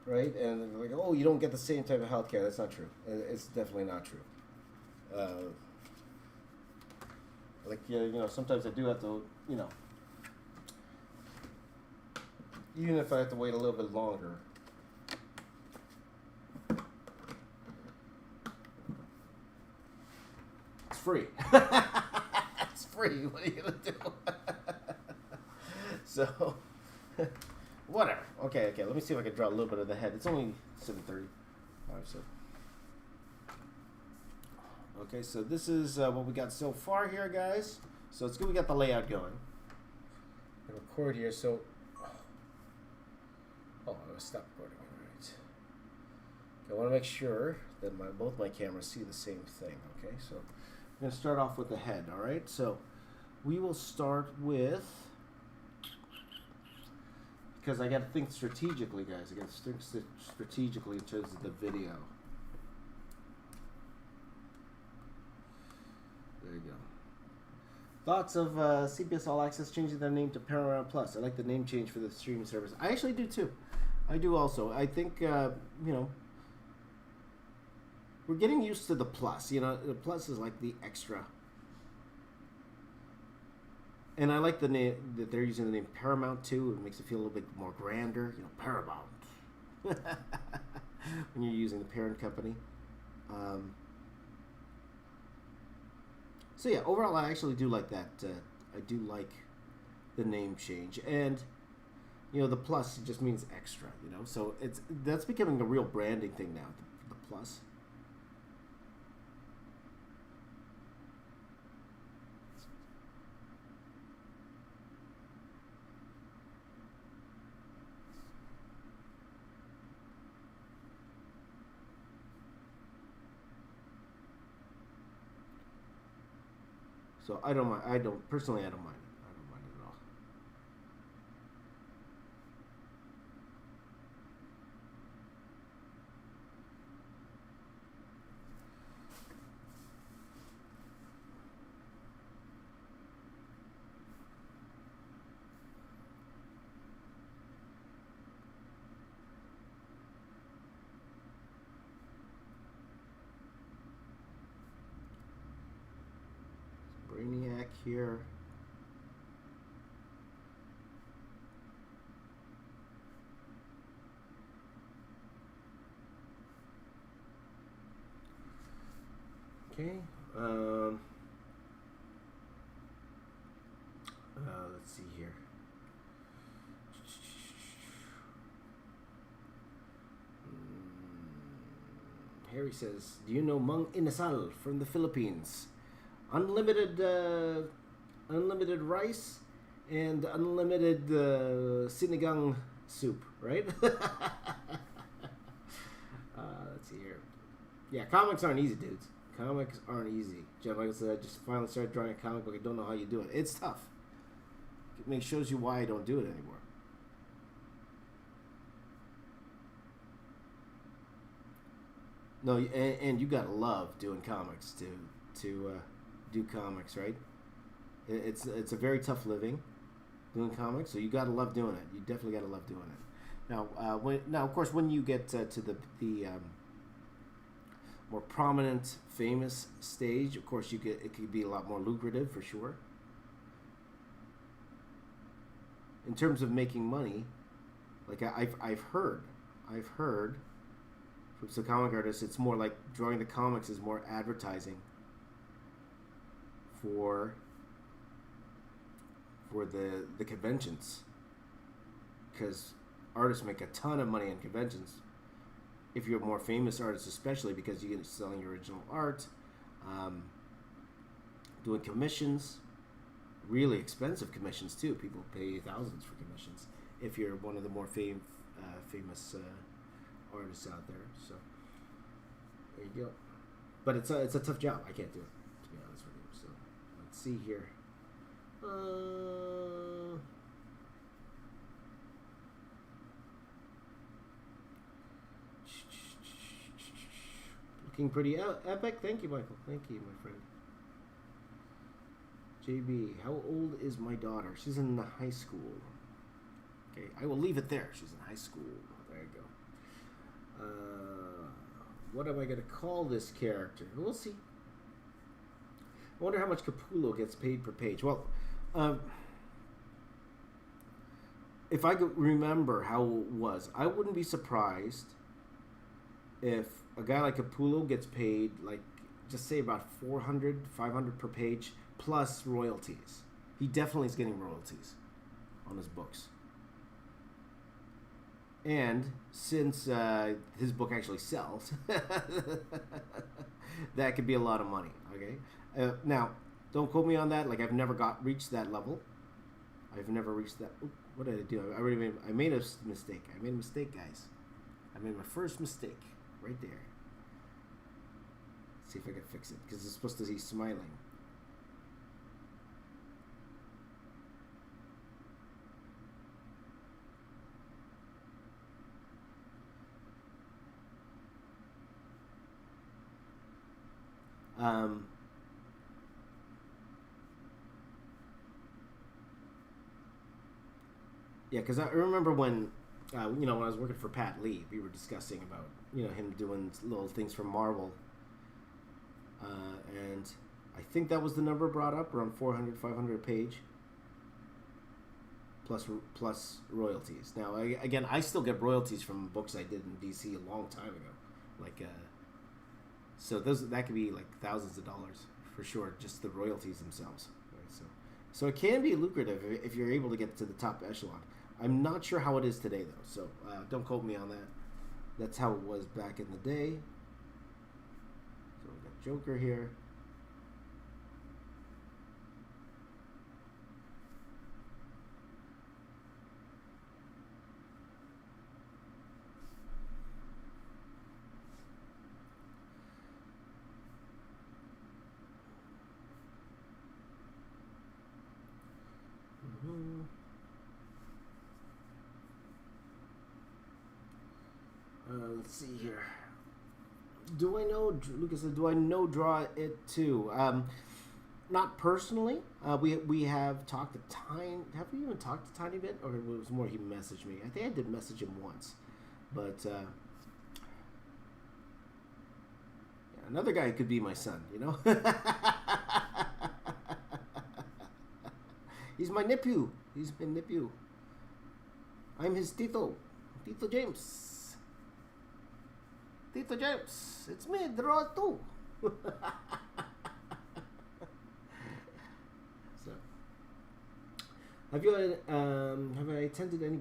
Right? And they're like, oh, you don't get the same type of healthcare. That's not true. It's definitely not true. Sometimes I do have to, even if I have to wait a little bit longer. It's free. It's free. What are you going to do? So, whatever. Okay. Let me see if I can draw a little bit of the head. It's only 7:30. So. Okay, so this is what we got so far here, guys. So it's good we got the layout going. I record here, so... Oh, I'm going to stop recording. All right. I want to make sure that both my cameras see the same thing. Okay, so I'm going to start off with the head. All right, so we will start with, because I got to think strategically, guys. I got to think strategically in terms of the video. There you go. Thoughts of CBS All Access changing their name to Paramount Plus? I like the name change for the streaming service. I actually do too. I do also. I think we're getting used to the plus. The plus is like the extra. And I like the name that they're using the name Paramount too. It makes it feel a little bit more grander. Paramount. When you're using the parent company. So yeah, overall I actually do like that. I do like the name change. And the plus just means extra, So that's becoming a real branding thing now, the plus. So I don't mind. I don't mind it. I don't mind it at all. Brainiac here. Okay. Let's see here. Harry says, "Do you know Mang Inasal from the Philippines? Unlimited rice and unlimited sinigang soup, right?" Let's see here. Yeah, comics aren't easy, dudes. Comics aren't easy. Jeff, like I said, I just finally started drawing a comic book. I don't know how you do it. It's tough. It shows you why I don't do it anymore. No, and you gotta love doing comics to do comics, right? It's a very tough living doing comics, so you gotta love doing it. You definitely gotta love doing it. Now, of course, when you get to the more prominent, famous stage, of course, it could be a lot more lucrative for sure. In terms of making money, like I've heard from some comic artists, it's more like drawing the comics is more advertising for the conventions, because artists make a ton of money in conventions. If you're a more famous artist, especially because you get selling your original art, doing commissions, really expensive commissions too. People pay thousands for commissions if you're one of the more famous artists out there. So there you go. But it's a tough job. I can't do it, to be honest with you. So let's see here. Looking pretty epic. Thank you, Michael. Thank you, my friend. JB, how old is my daughter? She's in high school. Okay, I will leave it there. She's in high school. There you go. What am I going to call this character? We'll see. I wonder how much Capullo gets paid per page. Well, if I remember how it was, I wouldn't be surprised if a guy like Capullo gets paid, like, just say about 400, 500 per page, plus royalties. He definitely is getting royalties on his books. And since his book actually sells, that could be a lot of money. Okay. Now, don't quote me on that. Like, I've never reached that level. I've never reached that. Oop, what did I do? I made a mistake. I made a mistake, guys. I made my first mistake. right there. Let's see if I can fix it, because it's supposed to be smiling. Yeah, because I remember when, when I was working for Pat Lee, we were discussing about, him doing little things from Marvel. And I think that was the number brought up, around 400, 500 a page. Plus royalties. Now, again, I still get royalties from books I did in DC a long time ago. So that could be like thousands of dollars for sure, just the royalties themselves. Right? So it can be lucrative if you're able to get to the top echelon. I'm not sure how it is today, though, so don't quote me on that. That's how it was back in the day. So we got Joker here. Let's see here. Do I know, Lucas said, do I know Draw It too? Not personally. We have talked a tiny, have we even talked a tiny bit? Or it was more he messaged me. I think I did message him once. But, yeah, another guy could be my son, He's my nephew. I'm his Tito James. Tito James, it's me, Draw too. So, have I attended any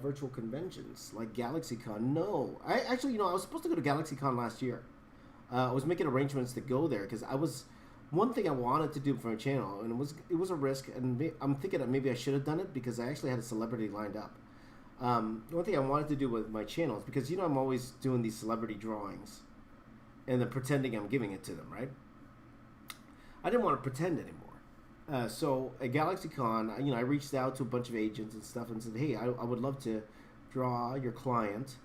virtual conventions like GalaxyCon? No, I actually, I was supposed to go to GalaxyCon last year. I was making arrangements to go there because one thing I wanted to do for my channel, and it was a risk, and I'm thinking that maybe I should have done it because I actually had a celebrity lined up. One thing I wanted to do with my channel is because I'm always doing these celebrity drawings and then pretending I'm giving it to them, right? I didn't want to pretend anymore. So at GalaxyCon, I reached out to a bunch of agents and stuff and said, hey, I would love to draw your client,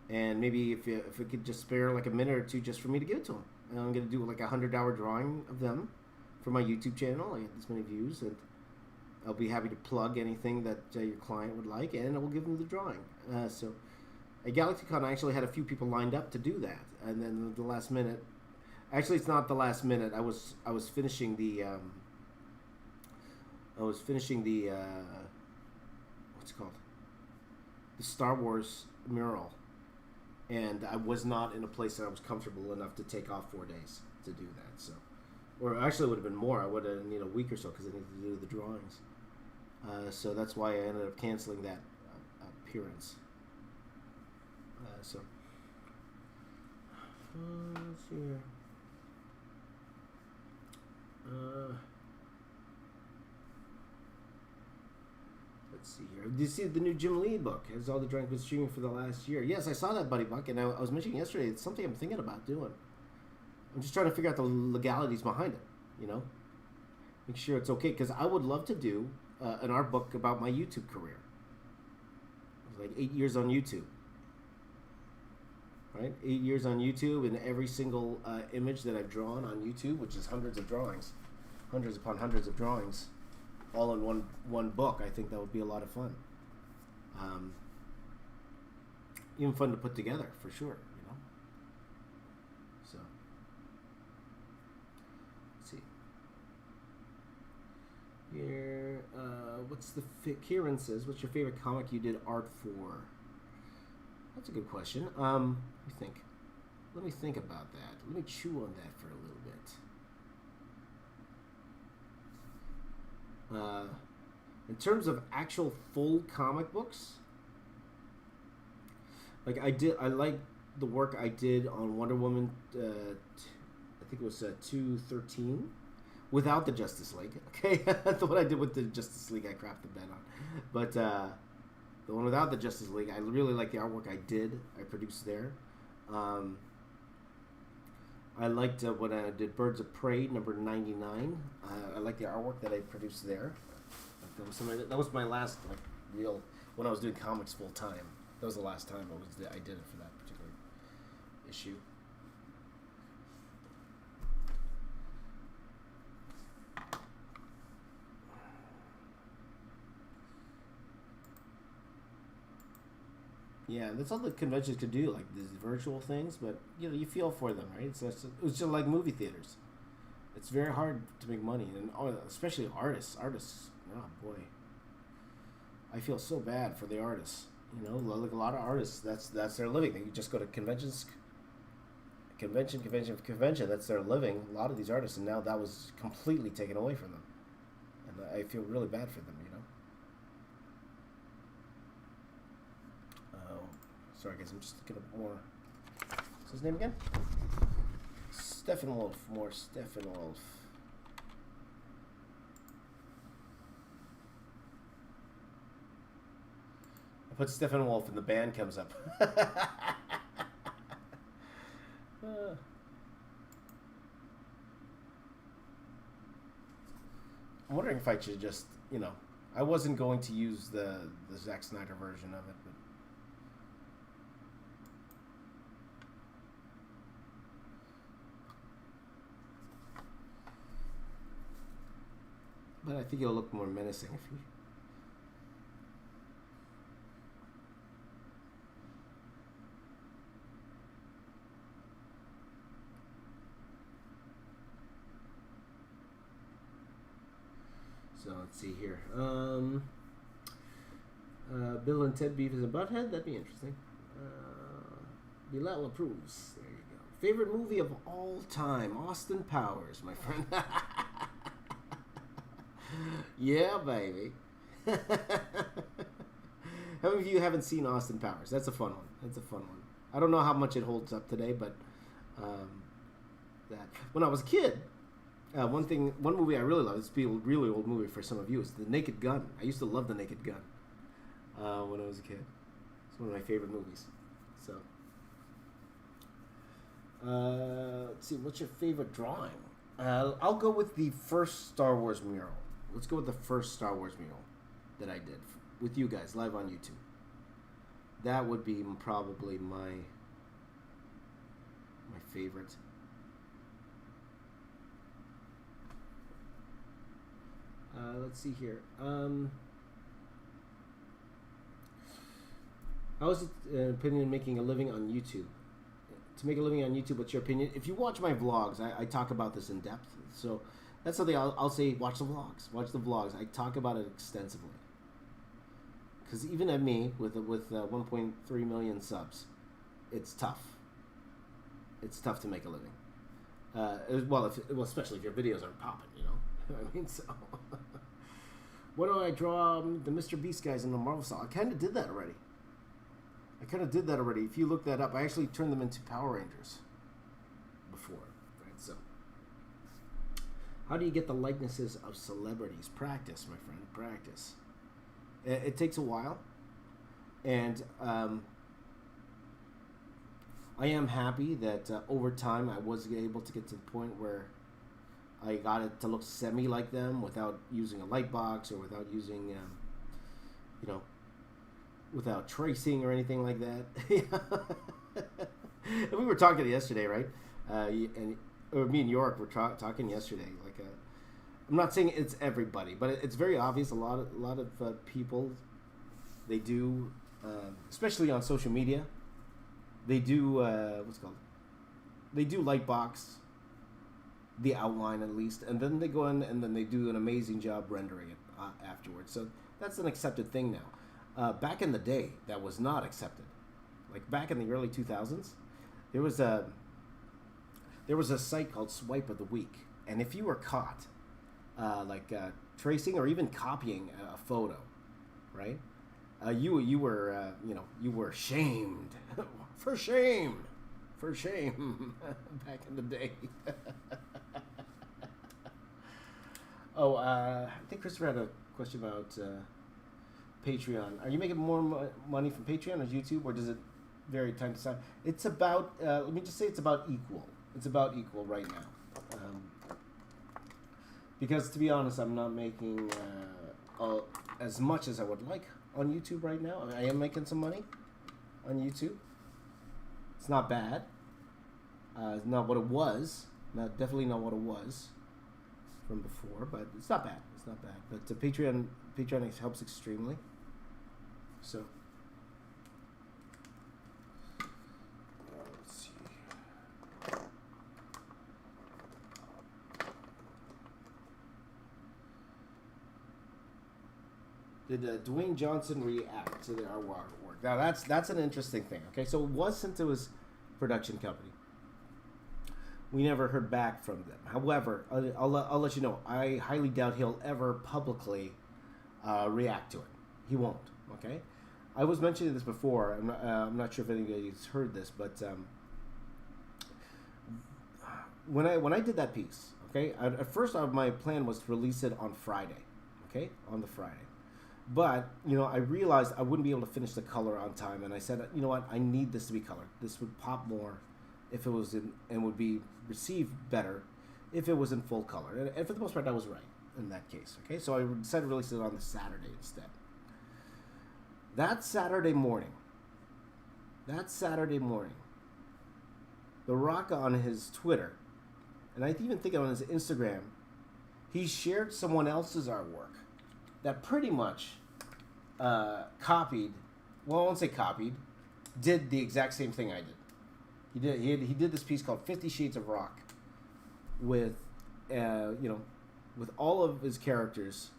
and maybe if we could just spare like a minute or two just for me to give it to them. And I'm going to do like a 100-hour drawing of them for my YouTube channel. I get this many views, and I'll be happy to plug anything that your client would like, and I will give them the drawing. So at GalaxyCon, I actually had a few people lined up to do that, and then the last minute. Actually, it's not the last minute. I was finishing the what's it called? The Star Wars mural, and I was not in a place that I was comfortable enough to take off 4 days to do that. So, or actually, it would have been more. I would have needed a week or so because I needed to do the drawings. So that's why I ended up canceling that appearance. Let's see here. Let's see here. Did you see the new Jim Lee book? Has all the drawings been streaming for the last year? Yes, I saw that, Buddy Buck, and I was mentioning yesterday. It's something I'm thinking about doing. I'm just trying to figure out the legalities behind it. Make sure it's okay, because I would love to do an art book about my YouTube career. It was like 8 years on YouTube. Right? 8 years on YouTube, and every single image that I've drawn on YouTube, which is hundreds of drawings, hundreds upon hundreds of drawings, all in one book. I think that would be a lot of fun. Even fun to put together, for sure, So, let's see. Here, what's the Kieran says, what's your favorite comic you did art for? That's a good question. Let me think about that. Let me chew on that for a little bit. In terms of actual full comic books, like I like the work I did on Wonder Woman. I think it was 213, without the Justice League. Okay, the one I did with the Justice League, I crapped the bed on, but the one without the Justice League, I really like the artwork I produced there. Um, I liked when I did Birds of Prey number 99. I like the artwork that I produced there. That was my last real when I was doing comics full time. That was the last time I did it for that particular issue. Yeah, that's all the conventions could do, like these virtual things. But you feel for them, right? It's just like movie theaters. It's very hard to make money, and especially artists. Oh boy, I feel so bad for the artists. Like a lot of artists, that's their living. They just go to convention. That's their living. A lot of these artists, and now that was completely taken away from them, and I feel really bad for them. Sorry, guys. I'm just looking up more. What's his name again? Steppenwolf. More Steppenwolf. I put Steppenwolf and the band comes up. I'm wondering if I should just, I wasn't going to use the Zack Snyder version of it, but I think it'll look more menacing if you. So let's see here. Bill and Ted Beavis and Butthead. That'd be interesting. Bilal approves. There you go. Favorite movie of all time: Austin Powers, my friend. Yeah, baby. How many of you haven't seen Austin Powers? That's a fun one. I don't know how much it holds up today, but that when I was a kid, one movie I really love. This would be a really old movie for some of you. Is The Naked Gun. I used to love The Naked Gun when I was a kid. It's one of my favorite movies. So, let's see. What's your favorite drawing? I'll go with the first Star Wars mural. Let's go with the first Star Wars mural that I did with you guys live on YouTube. That would be probably my favorite. Let's see here. How is it opinion making a living on YouTube? To make a living on YouTube, what's your opinion? If you watch my vlogs, I talk about this in depth. So that's something I'll say. Watch the vlogs. Watch the vlogs. I talk about it extensively. Because even at me, with 1.3 million subs, it's tough. It's tough to make a living. Especially if your videos aren't popping, I mean, so. Why don't I draw the Mr. Beast guys in the Marvel style? I kind of did that already. If you look that up, I actually turned them into Power Rangers before, right? So, how do you get the likenesses of celebrities? Practice, my friend. Practice. It takes a while, and I am happy that over time I was able to get to the point where I got it to look semi like them without using a light box or without using, without tracing or anything like that. And we were talking yesterday, right? Me and York were talking yesterday. I'm not saying it's everybody, but it's very obvious. A lot of people, they do, especially on social media, they do they do light box the outline at least, and then they go in and then they do an amazing job rendering it afterwards. So that's an accepted thing now. Back in the day, that was not accepted. Like back in the early 2000s, there was a site called Swipe of the Week, and if you were caught tracing or even copying a photo, right? You were shamed. For shame back in the day. I think Christopher had a question about Patreon. Are you making more money from Patreon or YouTube, or does it very time to time. It's about, let me just say it's about equal. It's about equal right now. Because to be honest, I'm not making as much as I would like on YouTube right now. I mean, I am making some money on YouTube. It's not bad. It's not what it was. Definitely not what it was from before, but it's not bad. It's not bad. But the Patreon helps extremely. So let's see. Did Dwayne Johnson react to our work? Now that's an interesting thing. Okay, so it was sent to his production company. We never heard back from them. However, I'll let you know. I highly doubt he'll ever publicly react to it. He won't. Okay. I was mentioning this before. I'm not sure if anybody's heard this, but when I did that piece, okay, at first my plan was to release it on Friday, okay, on the Friday. But, I realized I wouldn't be able to finish the color on time, and I said, you know what, I need this to be colored. This would pop more if it was in, and would be received better if it was in full color. And for the most part, I was right in that case, okay? So I decided to release it on the Saturday instead. That Saturday morning, The Rock on his Twitter, and I even think on his Instagram, he shared someone else's artwork that pretty much copied, well, I won't say copied, did the exact same thing I did. He did this piece called 50 Shades of Rock with, with all of his characters.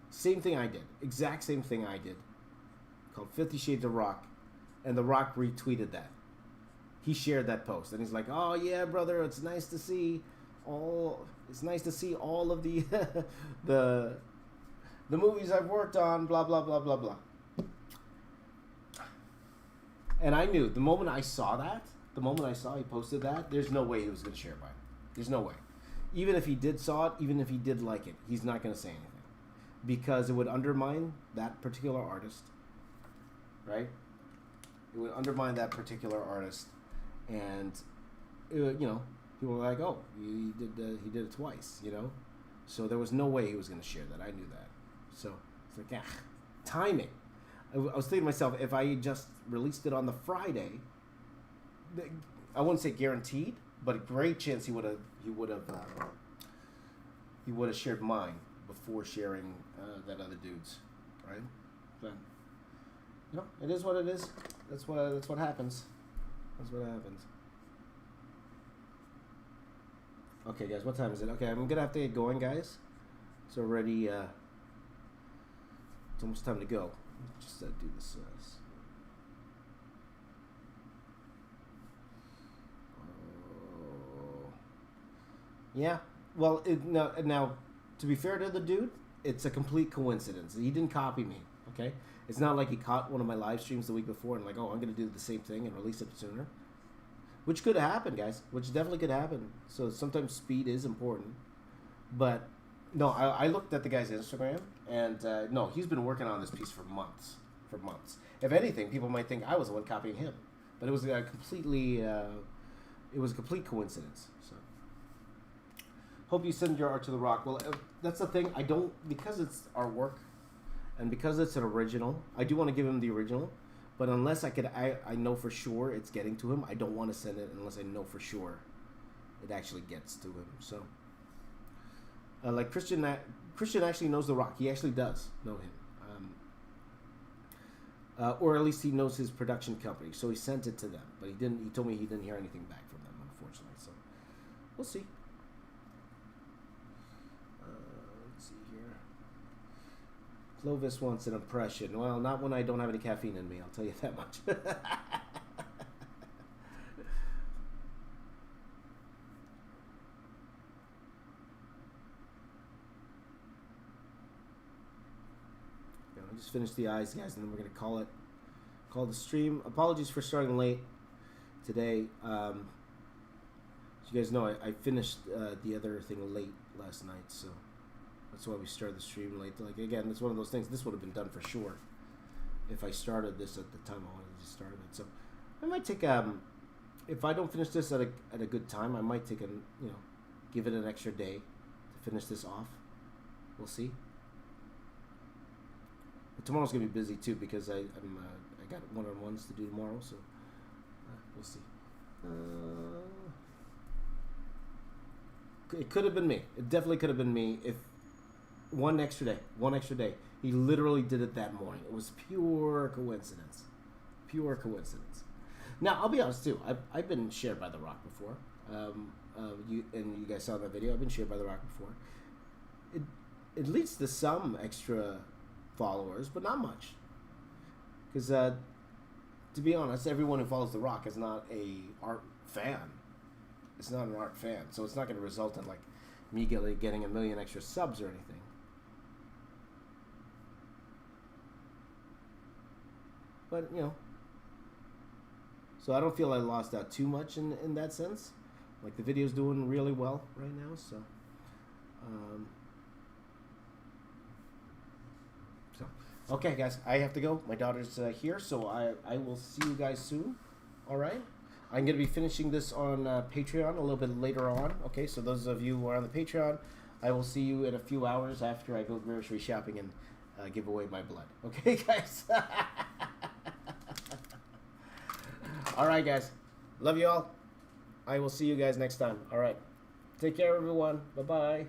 Same thing I did. Exact same thing I did. Called 50 Shades of Rock. And The Rock retweeted that. He shared that post. And he's like, oh, yeah, brother, it's nice to see all of the the movies I've worked on, blah, blah, blah, blah, blah. And I knew, the moment I saw he posted that, there's no way he was going to share it by him. There's no way. Even if he saw it, even if he did like it, he's not going to say anything. Because it would undermine that particular artist, right? It would undermine that particular artist. And, people were like, oh, he did it twice, So there was no way he was going to share that. I knew that. So it's like, timing. I was thinking to myself, if I just released it on the Friday, I wouldn't say guaranteed, but a great chance he would have shared mine before sharing that other dude's, right? But it is what it is. That's what happens. That's what happens. Okay, guys, what time is it? Okay, I'm gonna have to get going, guys. It's already it's almost time to go. Just do this. Yeah. Well, now, to be fair to the dude, it's a complete coincidence. He didn't copy me. Okay, it's not like he caught one of my live streams the week before and like, oh, I'm gonna do the same thing and release it sooner. Which could happen, guys. Which definitely could happen. So sometimes speed is important. But no, I looked at the guy's Instagram, and no, he's been working on this piece for months. If anything, people might think I was the one copying him, but it was a complete coincidence. So, hope you send your art to The Rock. Well, that's the thing. I don't, because it's our work, and because it's an original. I do want to give him the original, but unless I know for sure it's getting to him, I don't want to send it unless I know for sure it actually gets to him. So. Like Christian actually knows The Rock. He actually does know him, or at least he knows his production company. So he sent it to them, but he didn't. He told me he didn't hear anything back from them, unfortunately. So we'll see. Let's see here. Clovis wants an impression. Well, not when I don't have any caffeine in me. I'll tell you that much. Just finish the eyes, guys, and then we're gonna call the stream. Apologies for starting late today. As you guys know, I finished the other thing late last night, so that's why we started the stream late. Like, again, it's one of those things. This would have been done for sure if I started this at the time I wanted to start it. So I might take if I don't finish this at a good time, I might take give it an extra day to finish this off. We'll see. But tomorrow's gonna be busy too because I got one-on-ones to do tomorrow, so we'll see. It could have been me. It definitely could have been me if one extra day. He literally did it that morning. It was pure coincidence. Pure coincidence. Now, I'll be honest, too. I've been shared by The Rock before. You guys saw that video. I've been shared by The Rock before. It leads to some extra followers, but not much. Because, to be honest, everyone who follows The Rock is not a art fan. It's not an art fan. So it's not going to result in, like, me getting 1 million extra subs or anything. But, so I don't feel I lost out too much in that sense. Like, the video's doing really well right now, so. Okay, guys, I have to go. My daughter's here, so I will see you guys soon. All right? I'm going to be finishing this on Patreon a little bit later on. Okay, so those of you who are on the Patreon, I will see you in a few hours after I go grocery shopping and give away my blood. Okay, guys? All right, guys. Love you all. I will see you guys next time. All right. Take care, everyone. Bye-bye.